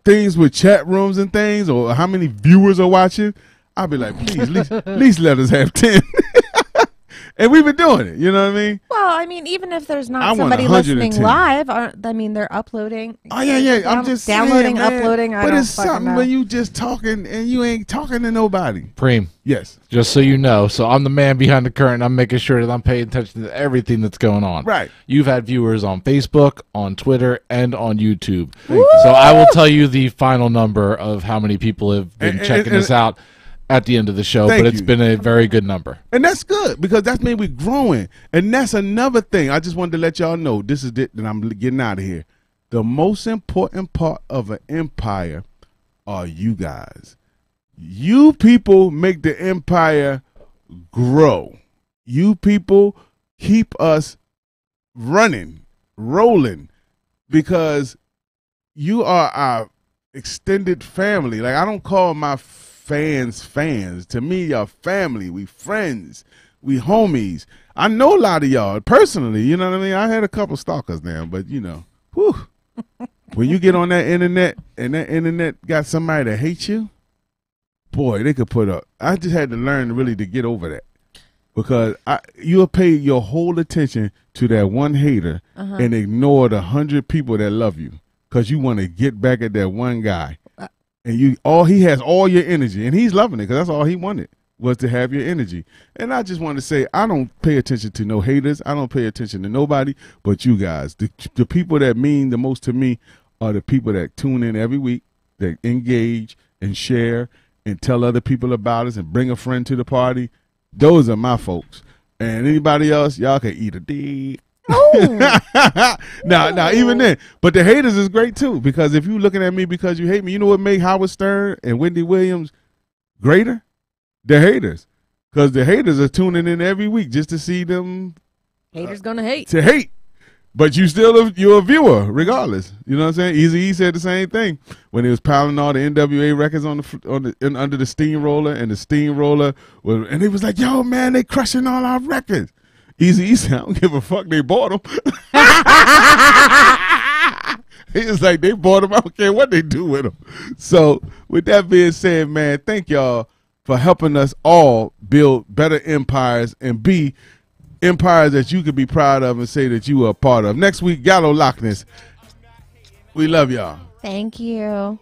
things with chat rooms and things, or how many viewers are watching, I'll be like, please, at least let us have 10. And we've been doing it, you know what I mean? Well, I mean, even if there's not somebody listening live, they're uploading. Oh, yeah. I'm just downloading, saying, uploading. But it's something when you just talking and you ain't talking to nobody. Preem. Yes. Just so you know, so I'm the man behind the curtain. I'm making sure that I'm paying attention to everything that's going on. Right. You've had viewers on Facebook, on Twitter, and on YouTube. So I will tell you the final number of how many people have been checking this out at the end of the show, but it's been a very good number. And that's good, because that's mean we're growing. And that's another thing. I just wanted to let y'all know, this is it, and I'm getting out of here. The most important part of an empire are you guys. You people make the empire grow. You people keep us running, rolling, because you are our extended family. Like, I don't call my fans. To me, y'all family. We friends. We homies. I know a lot of y'all personally. You know what I mean? I had a couple stalkers now, but whew. When you get on that internet and that internet got somebody that hates you, boy, they could put up. I just had to learn really to get over that, because you'll pay your whole attention to that one hater and ignore the 100 people that love you, because you want to get back at that one guy. And he has all your energy, and he's loving it, because that's all he wanted. was to have your energy. And I just want to say, I don't pay attention to no haters. I don't pay attention to nobody but you guys. The people that mean the most to me are the people that tune in every week, that engage and share and tell other people about us and bring a friend to the party. Those are my folks. And anybody else, y'all can eat a dick. Now, even then, but the haters is great too, because if you looking at me because you hate me, you know what made Howard Stern and Wendy Williams greater? The haters, because the haters are tuning in every week just to see them. Haters gonna hate. To hate, but you're a viewer regardless. You know what I'm saying? Eazy-E said the same thing when he was piling all the NWA records under the steamroller, and the steamroller was, and he was like, "Yo, man, they crushing all our records." Eazy-E said, "I don't give a fuck. They bought them." He was like, "They bought them. I don't care what they do with them." So, with that being said, man, thank y'all for helping us all build better empires and be empires that you could be proud of and say that you are a part of. Next week, Gallo Loch Ness. We love y'all. Thank you.